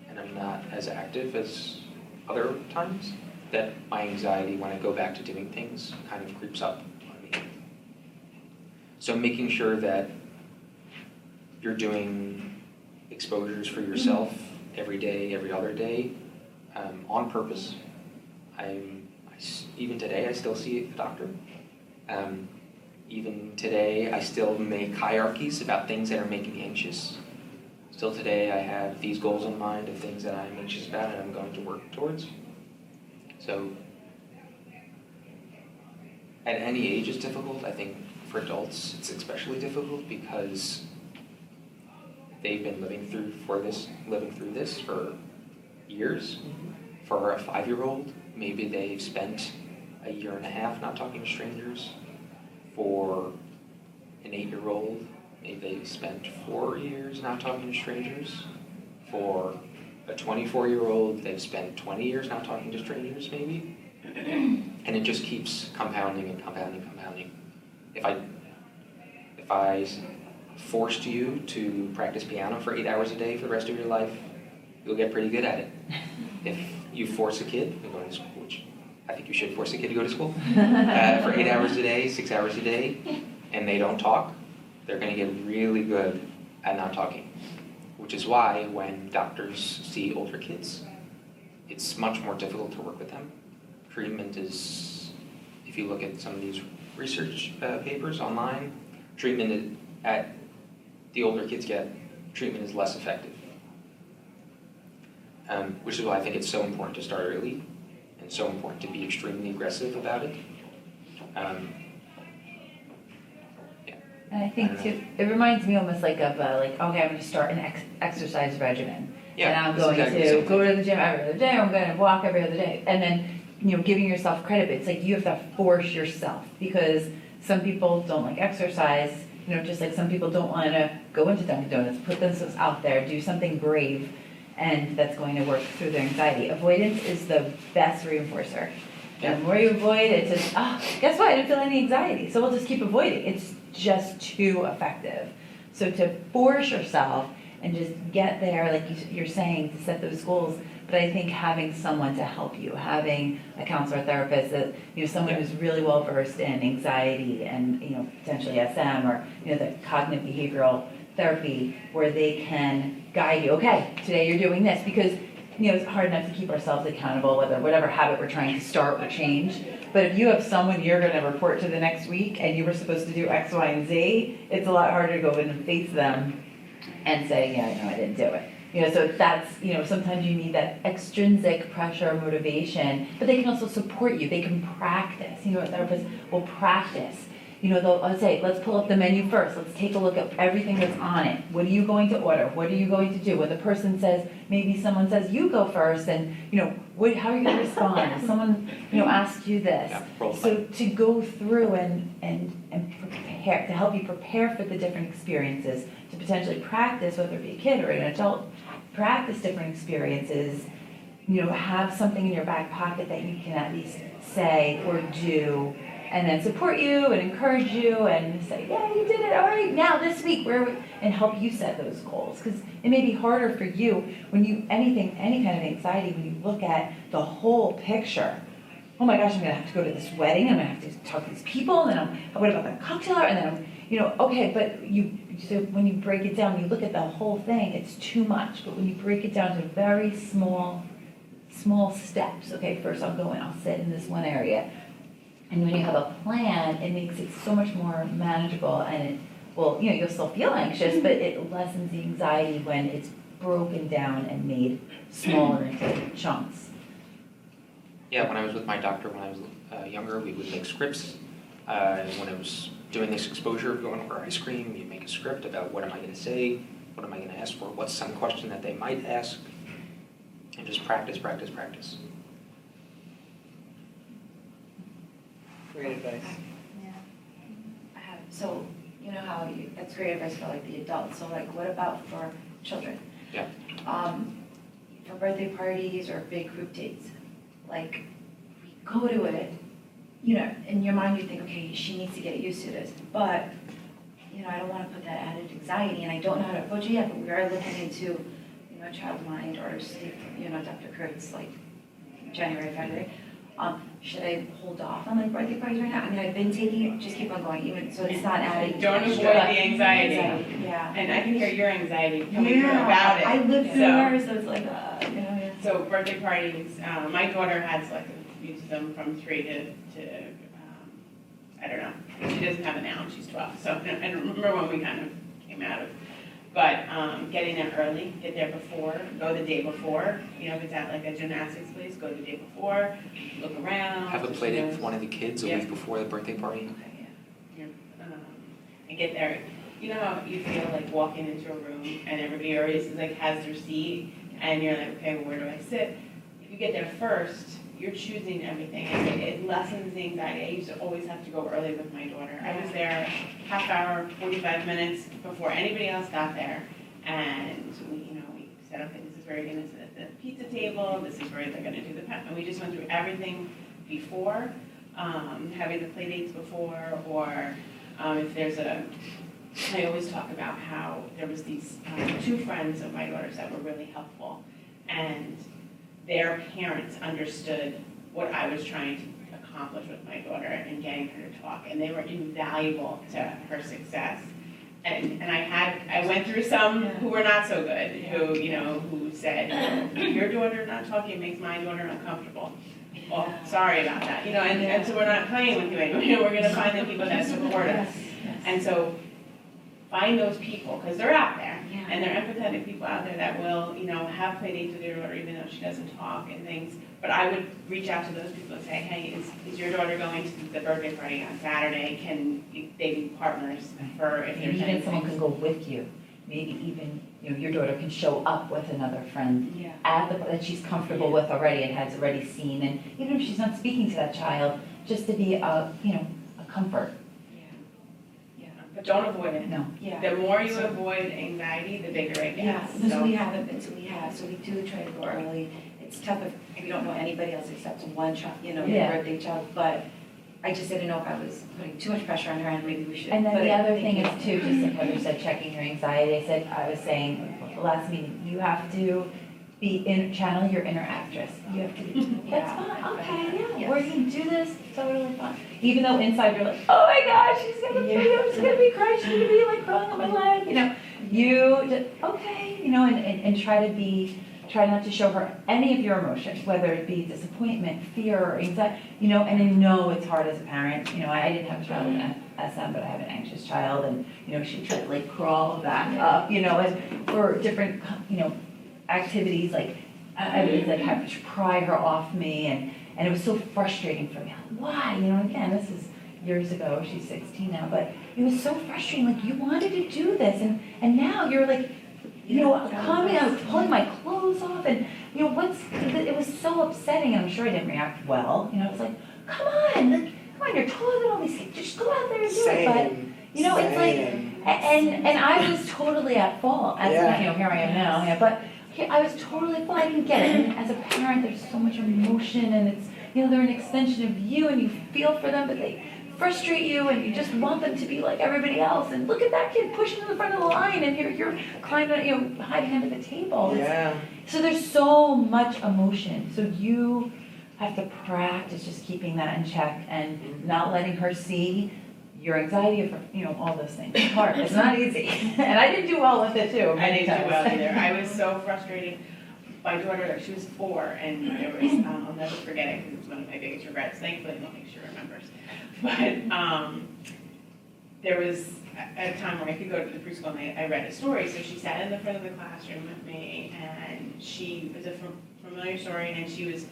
and I'm not as active as other times, that my anxiety when I go back to doing things kind of creeps up on me. So making sure that you're doing exposures for yourself every day, every other day, on purpose. Even today, I still see a doctor. Even today, I still make hierarchies about things that are making me anxious. Still today, I have these goals in mind of things that I'm anxious about and I'm going to work towards. So, at any age it's difficult. I think for adults it's especially difficult because they've been living through this for years. For a 5-year-old, maybe they've spent a year and a half not talking to strangers. For an 8-year-old, maybe they've spent 4 years not talking to strangers. For a 24-year-old, they've spent 20 years not talking to strangers, maybe. And it just keeps compounding and compounding and compounding. If I forced you to practice piano for 8 hours a day for the rest of your life, you'll get pretty good at it. If you force a kid to go to school, which I think you should force a kid to go to school, for 8 hours a day, 6 hours a day, and they don't talk, they're going to get really good at not talking. Which is why when doctors see older kids, it's much more difficult to work with them. Treatment is, if you look at some of these research papers online, treatment at the older kids get, treatment is less effective. Which is why I think it's so important to start early and so important to be extremely aggressive about it. And I think too, it reminds me almost like of okay, I'm going to start an exercise regimen. Yeah, and I'm that's going exactly the to same go to the gym every other day, I'm going to walk every other day. And then, giving yourself credit, but it's like you have to force yourself because some people don't like exercise, just like some people don't want to go into Dunkin' Donuts, put themselves out there, do something brave, and that's going to work through their anxiety. Avoidance is the best reinforcer. Yeah. The more you avoid, it's just, guess what? I didn't feel any anxiety, so we'll just keep avoiding. It's just too effective. So to force yourself and just get there, like you're saying, to set those goals, but I think having someone to help you, having a counselor, therapist, that someone who's really well versed in anxiety and potentially SM or the cognitive behavioral therapy, where they can guide you. Okay, today you're doing this because it's hard enough to keep ourselves accountable, whatever habit we're trying to start or change. But if you have someone you're going to report to the next week and you were supposed to do X, Y, and Z, it's a lot harder to go in and face them and say, I didn't do it. So that's, sometimes you need that extrinsic pressure, motivation, but they can also support you. They can practice. A therapist will practice. They'll say, let's pull up the menu first. Let's take a look at everything that's on it. What are you going to order? What are you going to do? When the person says, maybe someone says, you go first, and, how are you going to respond? If someone, asks you this. Yeah, so to go through and prepare, to help you prepare for the different experiences, to potentially practice, whether it be a kid or an adult, practice different experiences, have something in your back pocket that you can at least say or do, and then support you and encourage you and say, yeah, you did it, all right, now this week, and help you set those goals. Because it may be harder for you when any kind of anxiety, when you look at the whole picture. Oh my gosh, I'm going to have to go to this wedding, I'm going to have to talk to these people, and then what about the cocktail hour, and then okay, but so when you break it down, you look at the whole thing, it's too much. But when you break it down to very small steps, okay, first I'll go in, I'll sit in this one area. And when you have a plan, it makes it so much more manageable, and you'll still feel anxious, but it lessens the anxiety when it's broken down and made smaller into chunks. Yeah, when I was with my doctor when I was younger, we would make scripts. When I was doing this exposure of going over ice cream, you make a script about what am I going to say, what am I going to ask for, what's some question that they might ask, and just practice. Great advice. I have, so, you know how that's great advice for like the adults, so like what about for children? Yeah. For birthday parties or big group dates, like we go to it, in your mind you think, okay, she needs to get used to this, but, I don't want to put that added anxiety, and I don't know how to approach it yet, but we are looking into, child mind or Steve, Dr. Kurt's like January, February. Should I hold off on like birthday parties right now? I mean, I've been taking it, just keep on going, even so it's not adding. Don't avoid the anxiety. Yeah. And I can hear your anxiety coming through about it. I live through So- there, so it's like, yeah. So birthday parties, my daughter had selective mutism from 3 to I don't know. She doesn't have it now, and she's 12. So I don't remember when we kind of came out of. But getting there early, get there before, go the day before. If it's at like a gymnastics place, go the day before, look around. Have a play date with one of the kids a Yeah. week before the birthday party. And get there. You know how you feel like walking into a room and everybody already has their seat, and you're like, okay, well, where do I sit? If you get there first, you're choosing everything, and it lessens the anxiety. I used to always have to go early with my daughter. I was there half hour, 45 minutes before anybody else got there, and we said, okay, this is where you're going to sit at the pizza table. This is where they're going to do the pep. And we just went through everything before, having the play dates before, or if there's I always talk about how there was these 2 friends of my daughter's that were really helpful, and their parents understood what I was trying to accomplish with my daughter and getting her to talk, and they were invaluable to her success. And I went through some who were not so good, who said, your daughter not talking makes my daughter uncomfortable. Well, sorry about that, and so we're not playing with you anymore. We're going to find the people that support us. And so find those people, because they're out there, and they're empathetic people out there that will, have play dates with your daughter even though she doesn't talk and things. But I would reach out to those people and say, hey, is your daughter going to the birthday party on Saturday? Can they be partners for if there's Even someone can go with you. Maybe even, your daughter can show up with another friend that she's comfortable with already and has already seen. And even if she's not speaking to that child, just to be a comfort. But don't avoid it. No. The more you avoid anxiety, the bigger it gets. Because we haven't been, so we do try to go early. It's tough if we don't know anybody else except one child, your birthday child, but I just didn't know if I was putting too much pressure on her, and maybe we should. And then the other thing is too, just like Heather said, checking your anxiety. I was saying at the last meeting, you have to channel your inner actress. You have to be, that's fine, okay, we're gonna do this, totally fine. Even though inside you're like, oh my gosh, she's gonna be, I'm just gonna be crying, she's gonna be like crawling on my leg, you just, okay, and try not to show her any of your emotions, whether it be disappointment, fear, or anxiety, and I know it's hard as a parent, I didn't have a child with SM, but I have an anxious child, and she tried to like crawl back up, and for different, activities, like I would like have to pry her off me, and it was so frustrating for me. Why? Again, this is years ago, she's 16 now, but it was so frustrating, like you wanted to do this, and now you're like, coming, I was pulling my clothes off, and it was so upsetting, and I'm sure I didn't react well, I was like, come on, you're taller than all these kids, just go out there and do it, but it's like, and I was totally at fault, as here I am now, but I was totally at fault, I didn't get it, and as a parent, there's so much emotion, and it's, they're an extension of you, and you feel for them, but they frustrate you, and you just want them to be like everybody else, and look at that kid pushing to the front of the line, and you're climbing, hiding under the table. So there's so much emotion, so you have to practice just keeping that in check, and not letting her see your anxiety, all those things. It's hard. It's not easy. And I didn't do well with it too. I didn't do times. well either. I was so frustrated. My daughter, she was 4, and there was, I'll never forget it because it was one of my biggest regrets. Thankfully, I don't think she remembers. But there was a time where I could go to the preschool and I read a story. So she sat in the front of the classroom with me, and she was a familiar story, and she was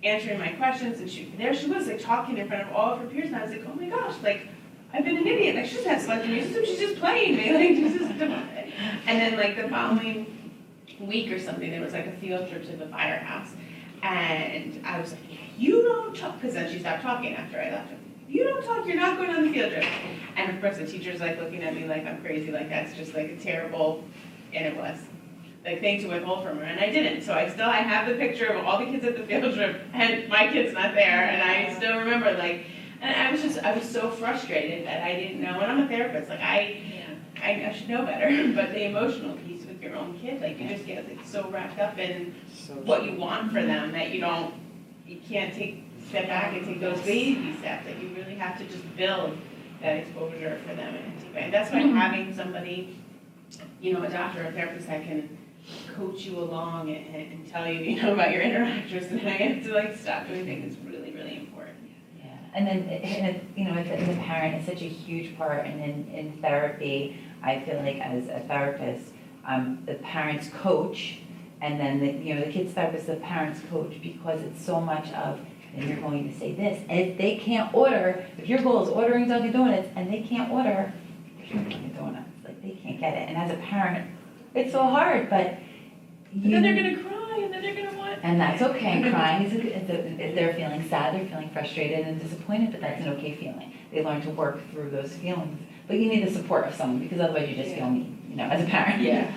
answering my questions, and there she was, like, talking in front of all of her peers, and I was like, oh my gosh, like, I've been an idiot, like, she doesn't have selective mutism, she's just playing me, like, this is, and then, like, the following week or something, there was, like, a field trip to the firehouse, and I was like, you don't talk, because then she stopped talking after I left her. You don't talk, you're not going on the field trip. And of course, the teacher's, like, looking at me like I'm crazy, like, that's just, like, a terrible, and it was. Like, thing to withhold from her, and I didn't. So I have the picture of all the kids at the field trip, and my kid's not there, and I still remember, like, and I was so frustrated that I didn't know, and I'm a therapist, like, I should know better, but the emotional piece with your own kid, like, you just get, like, so wrapped up in what you want for them that you can't step back and take those baby steps, that you really have to just build that exposure for them, and that's why having somebody, a doctor or a therapist that can coach you along and tell you, about your interactors and how you have to, like, stop doing things is really, really important. Yeah, and then, as a parent, it's such a huge part, and in therapy, I feel like as a therapist, the parent's coach, and then the kid's therapist, the parent's coach, because it's so much of, and you're going to say this, and if they can't order, if your goal is ordering Dunkin' Donuts, and they can't order, Dunkin' Donuts, like, they can't get it, and as a parent, it's so hard, but then they're gonna cry, and then they're gonna want. And that's okay. Crying is they're feeling sad, they're feeling frustrated and disappointed, but that's an okay feeling. They learn to work through those feelings. But you need the support of someone, because otherwise you just feel mean, as a parent. Yeah.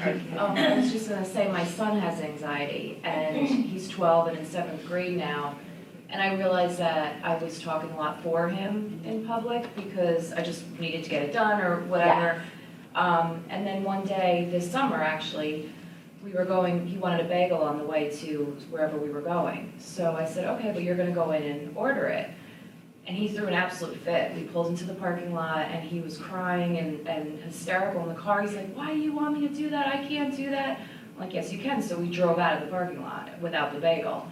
I was just gonna say, my son has anxiety, and he's 12 and in 7th grade now. And I realized that I was talking a lot for him in public because I just needed to get it done or whatever. And then one day this summer, actually, he wanted a bagel on the way to wherever we were going. So I said, okay, but you're gonna go in and order it. And he threw an absolute fit. We pulled into the parking lot, and he was crying and hysterical in the car. He's like, why do you want me to do that? I can't do that. I'm like, yes, you can. So we drove out of the parking lot without the bagel.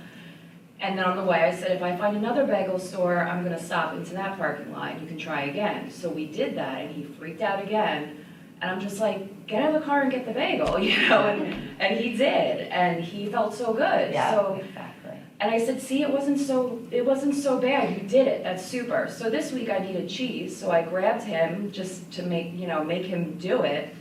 And then on the way, I said, if I find another bagel store, I'm gonna stop into that parking lot, and you can try again. So we did that, and he freaked out again. And I'm just like, get out of the car and get the bagel, and he did, and he felt so good. Yeah, So, exactly. and I said, see, it wasn't so bad, you did it, that's super. So this week I needed cheese, so I grabbed him just to make him do it.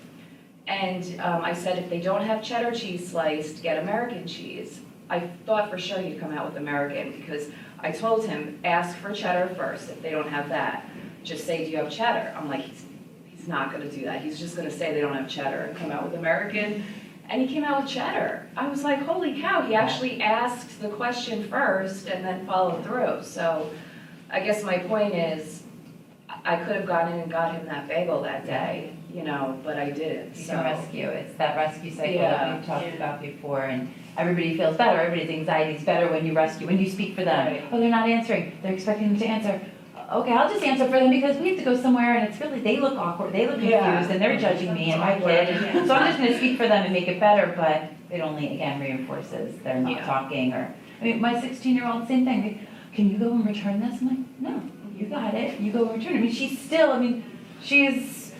And I said, if they don't have cheddar cheese sliced, get American cheese. I thought for sure he'd come out with American, because I told him, ask for cheddar first. If they don't have that, just say, do you have cheddar? I'm like, he's not gonna do that. He's just gonna say they don't have cheddar and come out with American. And he came out with cheddar. I was like, holy cow, he actually asked the question first and then followed through. So I guess my point is, I could have gone in and got him that bagel that day, but I didn't. You So can rescue. It's that rescue cycle that we've talked about before, and everybody feels better. Everybody's anxiety is better when you rescue, when you speak for them. Right. Oh, they're not answering. They're expecting them to answer. Okay, I'll just answer for them because we have to go somewhere, and it's really, they look awkward, they look confused, and they're judging me and my kid. And so I'm just gonna speak for them and make it better, but it only, again, reinforces they're not talking, or, my 16-year-old, same thing. Can you go and return this? I'm like, no, you got it, you go and return it. She's still, she's,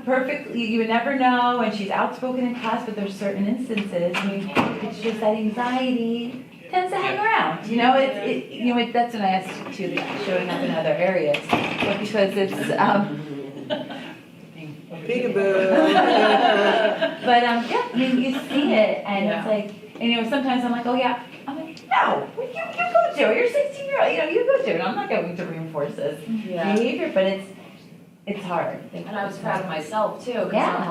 perfectly, you would never know, and she's outspoken in class, but there's certain instances, it's just that anxiety tends to hang around, that's when I asked you to showing up in other areas, but because it's, Peekaboo. but, you see it, and it's like, and sometimes I'm like, oh yeah, I'm like, no, you go do it, you're 16-year-old, you go do it, I'm not going to reinforce this behavior, but it's hard. And I was proud of myself too, because I'm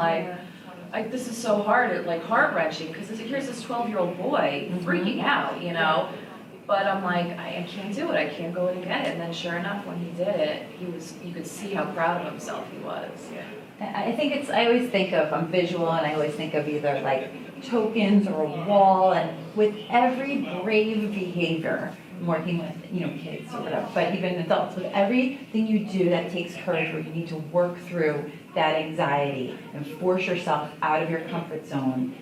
like, this is so hard, like heart-wrenching, because here's this 12-year-old boy freaking out, But I'm like, I can't do it, I can't go in and get it. And then sure enough, when he did it, you could see how proud of himself he was. I think I always think of, I'm visual, and I always think of either like tokens or a wall, and with every brave behavior, working with, kids or whatever, but even adults, with everything you do that takes courage, where you need to work through that anxiety and force yourself out of your comfort zone,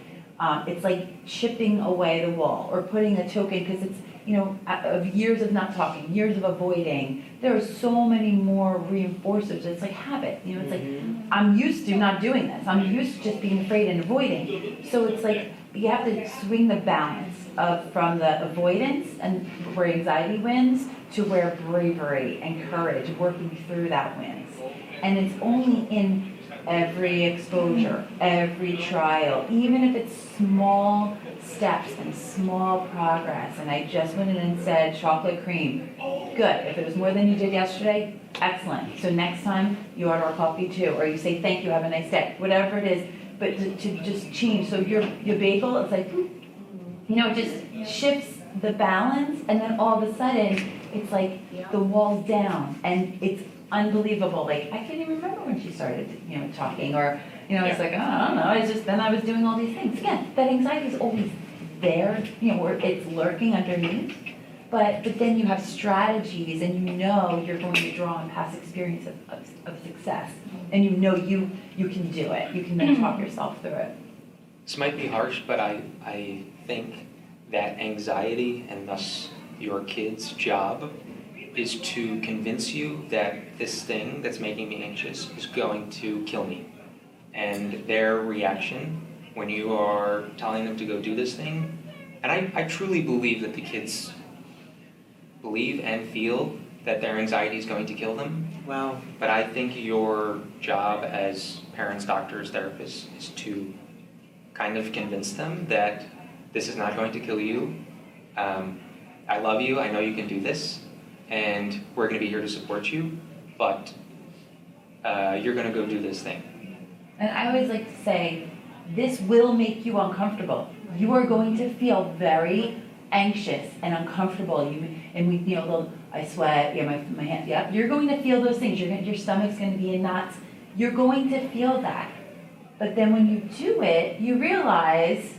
it's like chipping away the wall or putting a token, because it's, of years of not talking, years of avoiding, there are so many more reinforcers. It's like habit, it's like, I'm used to not doing this. I'm used to just being afraid and avoiding. So it's like, you have to swing the balance from the avoidance and where anxiety wins to where bravery and courage, working through that wins. And it's only in every exposure, every trial, even if it's small steps and small progress. And I just went in and said, chocolate cream, good. If it was more than you did yesterday, excellent. So next time you order a coffee too, or you say thank you, have a nice day, whatever it is. But to just change. So your bagel, it's like, it just shifts the balance, and then all of a sudden, it's like the wall's down, and it's unbelievable. Like, I can't even remember when she started, talking, or, it's like, I don't know, it's just, then I was doing all these things. Again, that anxiety is always there, where it's lurking underneath, but then you have strategies, and you're going to draw on past experience of success, and you can do it. You can then talk yourself through it. This might be harsh, but I think that anxiety, and thus your kid's job, is to convince you that this thing that's making me anxious is going to kill me. And their reaction when you are telling them to go do this thing, and I truly believe that the kids believe and feel that their anxiety is going to kill them. Wow. But I think your job as parents, doctors, therapists is to kind of convince them that this is not going to kill you. I love you, I know you can do this, and we're going to be here to support you, but you're going to go do this thing. And I always like to say, this will make you uncomfortable. You are going to feel very anxious and uncomfortable. I sweat, my hands, yeah. You're going to feel those things. Your stomach's going to be in knots. You're going to feel that. But then when you do it, you realize,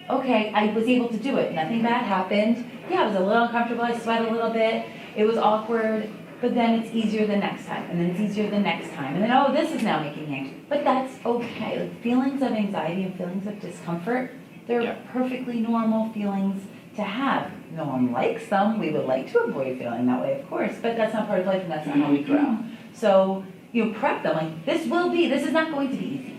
okay, I was able to do it. Nothing bad happened. Yeah, I was a little uncomfortable. I sweat a little bit. It was awkward. But then it's easier the next time. And then it's easier the next time. And then, this is now making me anxious. But that's okay. Like, feelings of anxiety and feelings of discomfort, they're perfectly normal feelings to have. No one likes them. We would like to avoid feeling that way, of course, but that's not part of life, and that's not how we grow. So, prep them, like, this is not going to be easy.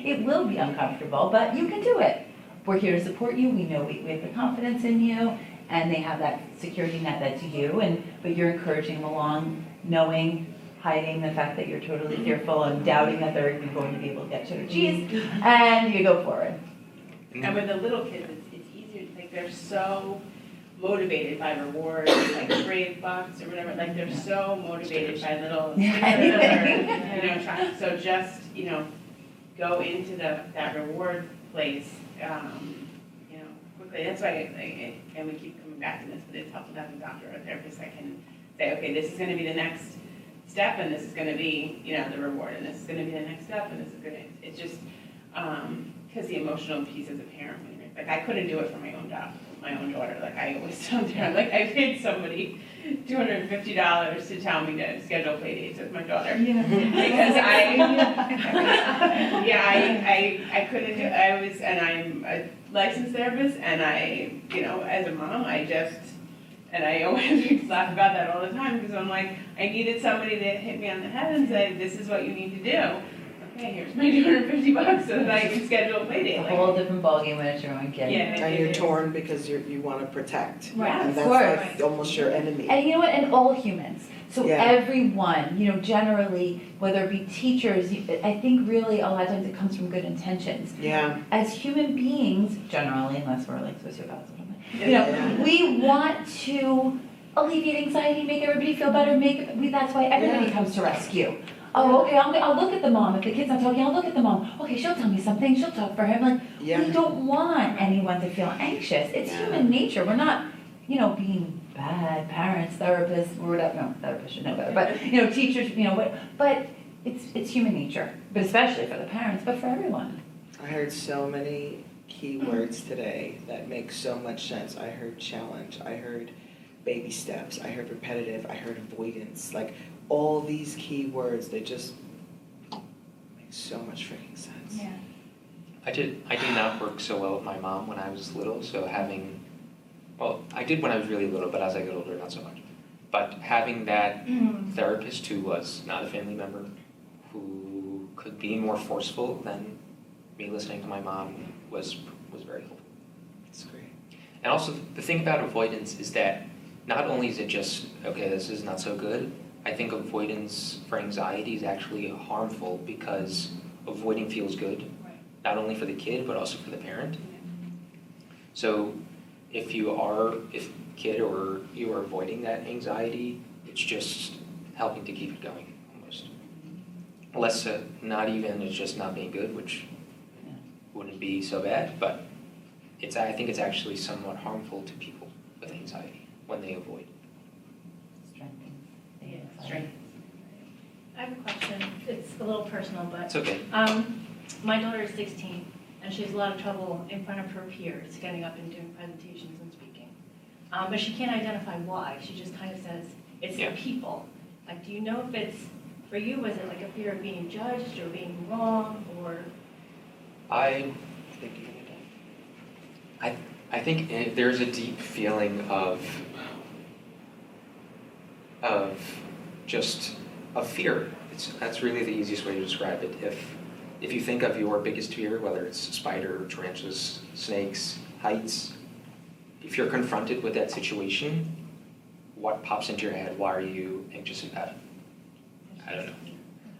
It will be uncomfortable, but you can do it. We're here to support you. We know we have the confidence in you, and they have that security net that's you, but you're encouraging them along, knowing, hiding the fact that you're totally fearful and doubting that they're even going to be able to get cheddar cheese, and you go forward. And with the little kids, it's easier, like, they're so motivated by rewards, like Brave Bucks or whatever, like, they're so motivated by little, so just, go into that reward place, quickly. That's why, and we keep coming back to this, but it's helpful to have a doctor or a therapist that can say, okay, this is going to be the next step, and this is going to be, the reward, and this is going to be the next step, and this is going to, it's just, because the emotional piece as a parent, like, I couldn't do it for my own daughter. Like, I always tell them, like, I paid somebody $250 to tell me to schedule play dates with my daughter. Yeah. Because I couldn't do it. And I'm a licensed therapist, and as a mom, and I always laugh about that all the time, because I'm like, I needed somebody to hit me on the head and say, this is what you need to do. Okay, here's my $250 so that I can schedule a play date. It's a whole different ballgame when it's your own kid. Yeah, And you're torn because you want to protect. Right, And of that's course. like almost your enemy. And you know what? And all humans. So Yeah. everyone, generally, whether it be teachers, I think really a lot of times it comes from good intentions. Yeah. As human beings, generally, unless we're like sociopaths or something, we want to alleviate anxiety, make everybody feel better, that's why everybody comes to rescue. Oh, okay, I'll look at the mom. If the kid's not talking, I'll look at the mom. Okay, she'll tell me something. She'll talk for him. Like, we don't want anyone to feel anxious. It's human nature. We're not, being bad parents, therapists, or whatever. No, therapists should know better. But, teachers, but it's human nature. But especially for the parents, but for everyone. I heard so many key words today that make so much sense. I heard challenge. I heard baby steps, I heard repetitive, I heard avoidance, like all these key words, they just make so much freaking sense. Yeah. I did not work so well with my mom when I was little, so well, I did when I was really little, but as I got older, not so much. But having that therapist who was not a family member, who could be more forceful than me listening to my mom was very helpful. That's great. And also, the thing about avoidance is that not only is it just, okay, this is not so good, I think avoidance for anxiety is actually harmful because avoiding feels good, not only for the kid, but also for the parent. So if kid or you are avoiding that anxiety, it's just helping to keep it going, almost. Less, not even, it's just not being good, which wouldn't be so bad, but I think it's actually somewhat harmful to people with anxiety when they avoid. Strength. I have a question. It's a little personal, but It's okay. my daughter is 16, and she has a lot of trouble in front of her peers getting up and doing presentations and speaking. But she can't identify why. She just kind of says, it's the people. Like, do you know if it's, for you, was it like a fear of being judged or being wrong, or? I think there's a deep feeling of just of fear. That's really the easiest way to describe it. If you think of your biggest fear, whether it's spider, tarantulas, snakes, heights, if you're confronted with that situation, what pops into your head? Why are you anxious about it? I don't know.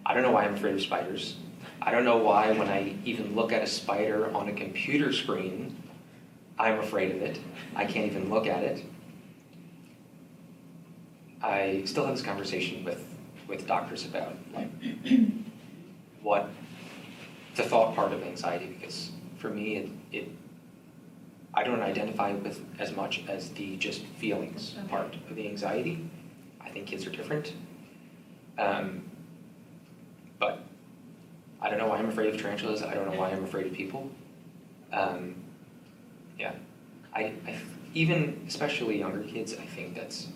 I don't know why I'm afraid of spiders. I don't know why when I even look at a spider on a computer screen, I'm afraid of it. I can't even look at it. I still have this conversation with doctors about what the thought part of anxiety, because for me, I don't identify with as much as the just feelings part of the anxiety. I think kids are different. But I don't know why I'm afraid of tarantulas. I don't know why I'm afraid of people. I even, especially younger kids, I think that's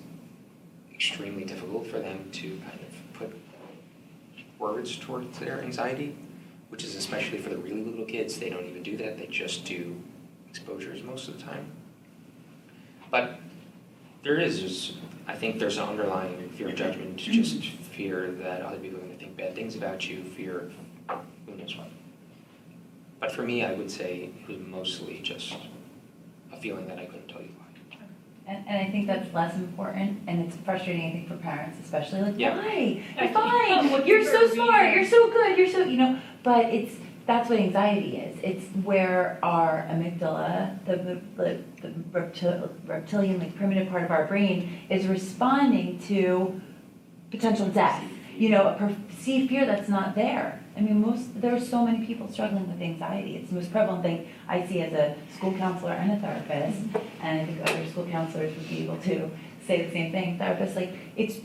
extremely difficult for them to kind of put words towards their anxiety, which is especially for the really little kids. They don't even do that. They just do exposures most of the time. But I think there's an underlying fear of judgment, just fear that other people are going to think bad things about you, fear of who knows what. But for me, I would say it was mostly just a feeling that I couldn't tell you why. And I think that's less important, and it's frustrating, I think, for parents, especially, like, Yeah. why? You're fine, you're so smart, you're so good, you're so, but that's what anxiety is. It's where our amygdala, the reptilian, like, primitive part of our brain, is responding to potential death. A perceived fear that's not there. I mean, there are so many people struggling with anxiety. It's the most prevalent thing I see as a school counselor and a therapist, and I think other school counselors would be able to say the same thing. Therapists, like, it's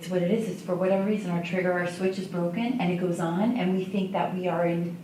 what it is. It's for whatever reason our switch is broken, and it goes on, and we think that we are in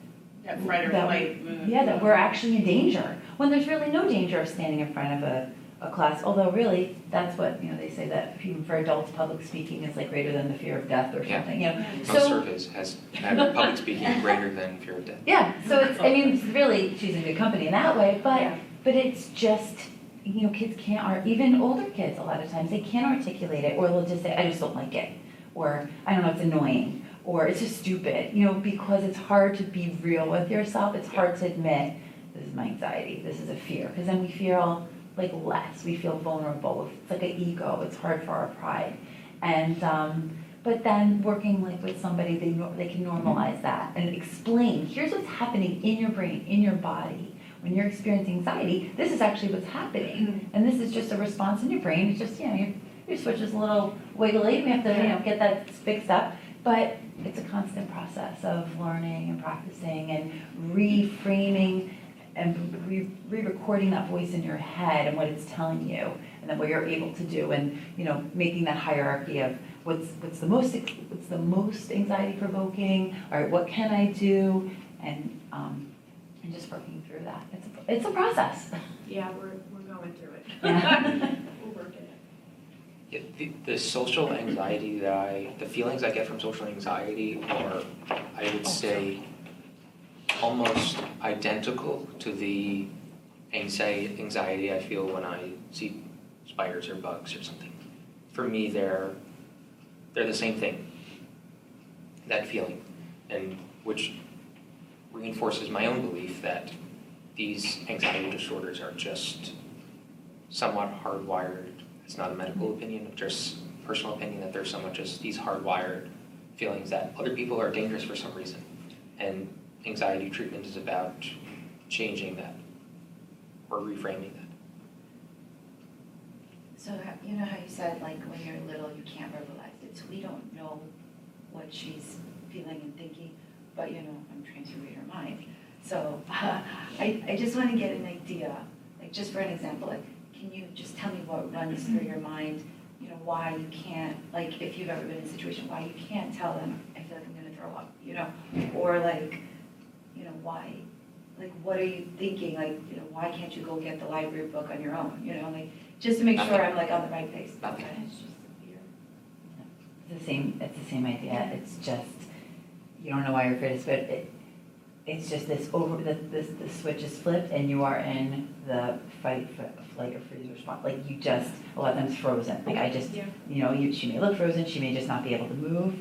That fight or flight move. Yeah, that we're actually in danger, when there's really no danger of standing in front of a class, although really, that's what, they say that even for adults, public speaking is like greater than the fear of death or something, Most So, surveys have public speaking greater than fear of death. yeah, so it's really choosing good company in that way, but it's just, kids can't, or even older kids, a lot of times, they can't articulate it, or they'll just say, I just don't like it, or I don't know, it's annoying, or it's just stupid, because it's hard to be real with yourself. It's hard to admit, this is my anxiety, this is a fear, because then we feel like less, we feel vulnerable, it's like an ego, it's hard for our pride. And but then working like with somebody, they can normalize that and explain, here's what's happening in your brain, in your body. When you're experiencing anxiety, this is actually what's happening. And this is just a response in your brain. It's just, your switch is a little wiggly, we have to get that fixed up. But it's a constant process of learning and practicing and reframing and re-recording that voice in your head and what it's telling you, and then what you're able to do, and making that hierarchy of what's the most anxiety provoking, or what can I do, and just working through that. It's a process. Yeah, we're going through it. Yeah. We're working Yeah, the social anxiety the feelings I get from social anxiety are, I would say, almost identical to the anxiety I feel when I see spiders or bugs or something. For me, they're the same thing, that feeling, and which reinforces my own belief that these anxiety disorders are just somewhat hardwired. It's not a medical opinion, just personal opinion, that there's somewhat just these hardwired feelings that other people are dangerous for some reason. And anxiety treatment is about changing that or reframing that. So, you know how you said, like, when you're little, you can't verbalize it, so we don't know what she's feeling and thinking, but, you know, I'm trained to read her mind. So, I just want to get an idea, like, just for an example, like, can you just tell me what runs through your mind, you know, why you can't, like, if you've ever been in a situation, why you can't tell them, I feel like I'm going to throw up, you know, or, like, you know, why, like, what are you thinking, like, you know, why can't you go get the library book on your own, you know, like, just to make sure I'm, like, on the right pace. Nothing. Okay. It's just a fear. It's the same idea, it's just, you don't know why you're afraid, but it's just this the switch is flipped and you are in the fight, flight, or freeze response, like you just, a lot of times frozen, like I just, you know, she may look frozen, she may just not be able to move,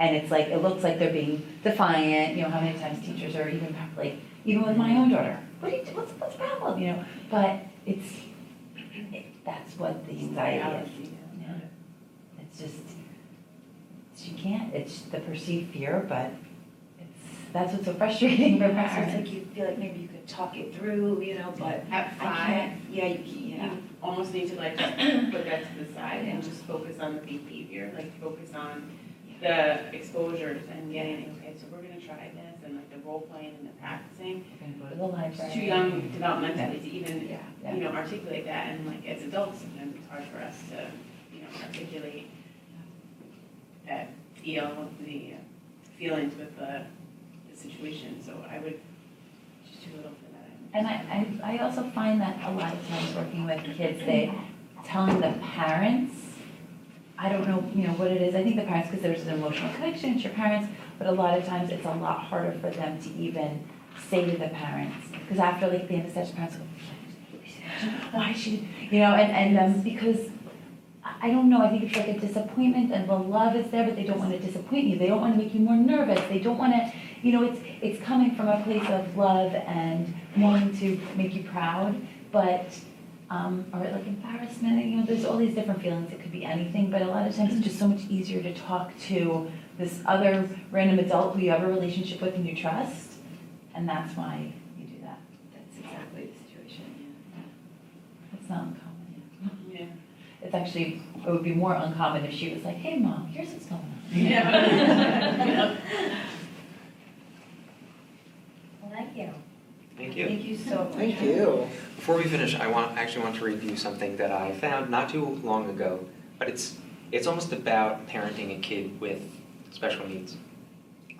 and it's like, it looks like they're being defiant, you know, how many times teachers are even, like, even with my own daughter, what's the problem, you know, but that's what the anxiety is. Yeah. It's just, she can't, it's the perceived fear, but that's what's so frustrating for So it's parents. like you feel like maybe you could talk it through, you know, but At I 5, can't, yeah, you can't, yeah. you almost need to like just put that to the side and just focus on the behavior, like focus on the exposures and getting, okay, so we're gonna try this, and like the role playing and the practicing. We're gonna go to the library. She's too young developmentally to even, Yeah. you know, articulate that, and like as adults, sometimes it's hard for us to, you know, articulate that the feelings with the situation, so I would just do a little for that. And I also find that a lot of times working with kids, telling the parents, I don't know, you know, what it is, I think the parents, because there's an emotional connection, it's your parents, but a lot of times it's a lot harder for them to even say to the parents, because after like the end of session, parents go, why should, you know, and because, I don't know, I think it's like a disappointment, and the love is there, but they don't want to disappoint you, they don't want to make you more nervous, they don't want to, you know, it's coming from a place of love and wanting to make you proud, but, or like embarrassment, you know, there's all these different feelings, it could be anything, but a lot of times it's just so much easier to talk to this other random adult who you have a relationship with and you trust, and that's why you do that. That's exactly the situation, It's not uncommon. Yeah. It's actually, it would be more uncommon if she was like, hey mom, here's what's going on. Yeah. Well, thank you. Thank yeah. you. Thank you so much. Thank you. Before we finish, I actually want to review something that I found not too long ago, but it's almost about parenting a kid with special needs.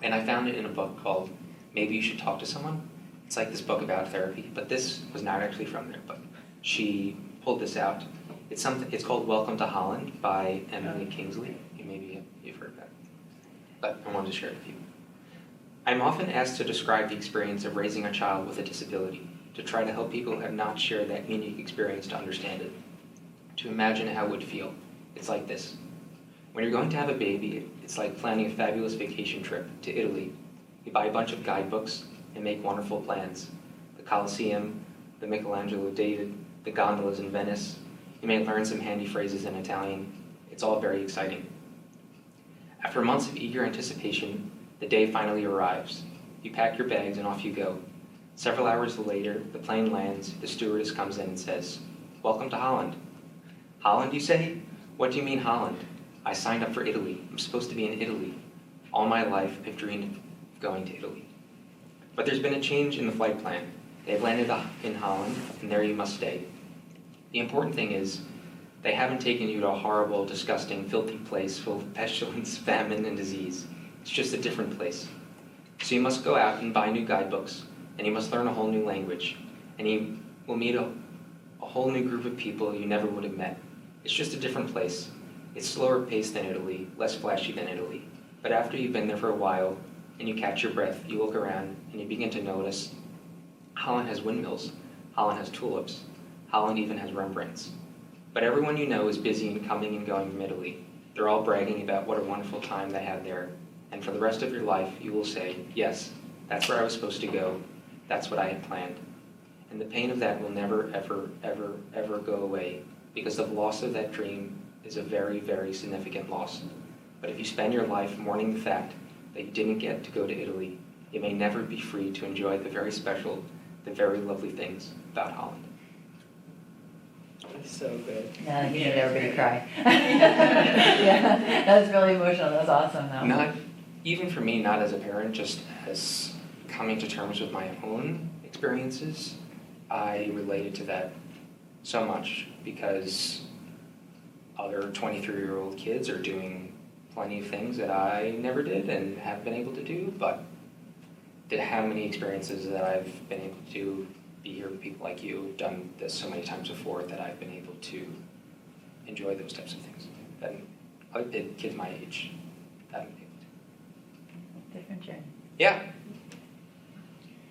And I found it in a book called Maybe You Should Talk to Someone. It's like this book about therapy, but this was not actually from there, but she pulled this out. It's called Welcome to Holland by Emily Kingsley. Maybe you've heard that, but I wanted to share it with you. I'm often asked to describe the experience of raising a child with a disability, to try to help people who have not shared that unique experience to understand it, to imagine how it would feel. It's like this. When you're going to have a baby, it's like planning a fabulous vacation trip to Italy. You buy a bunch of guidebooks and make wonderful plans. The Colosseum, the Michelangelo David, the gondolas in Venice. You may learn some handy phrases in Italian. It's all very exciting. After months of eager anticipation, the day finally arrives. You pack your bags and off you go. Several hours later, the plane lands, the stewardess comes in and says, "Welcome to Holland." "Holland, you say? What do you mean Holland? I signed up for Italy. I'm supposed to be in Italy. All my life, I've dreamed of going to Italy." But there's been a change in the flight plan. They've landed in Holland, and there you must stay. The important thing is, they haven't taken you to a horrible, disgusting, filthy place full of pestilence, famine, and disease. It's just a different place. So you must go out and buy new guidebooks, and you must learn a whole new language, and you will meet a whole new group of people you never would have met. It's just a different place. It's slower paced than Italy, less flashy than Italy. But after you've been there for a while and you catch your breath, you look around and you begin to notice Holland has windmills, Holland has tulips, Holland even has Rembrandts. But everyone you know is busy and coming and going from Italy. They're all bragging about what a wonderful time they had there. And for the rest of your life, you will say, yes, that's where I was supposed to go. That's what I had planned. And the pain of that will never, ever, ever, ever go away, because the loss of that dream is a very, very significant loss. But if you spend your life mourning the fact that you didn't get to go to Italy, you may never be free to enjoy the very special, the very lovely things about Holland. It's so good. Yeah, he made everybody cry. Yeah, that was really emotional. That was awesome, though. Not, even for me, not as a parent, just as coming to terms with my own experiences, I related to that so much because other 23-year-old kids are doing plenty of things that I never did and have been able to do, but to have many experiences that I've been able to do, be here with people like you, done this so many times before, that I've been able to enjoy those types of things. And other kids my age haven't been able to. Different journey. Yeah.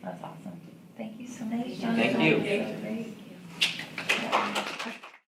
That's awesome. Thank you so much. Thank you. Jonathan.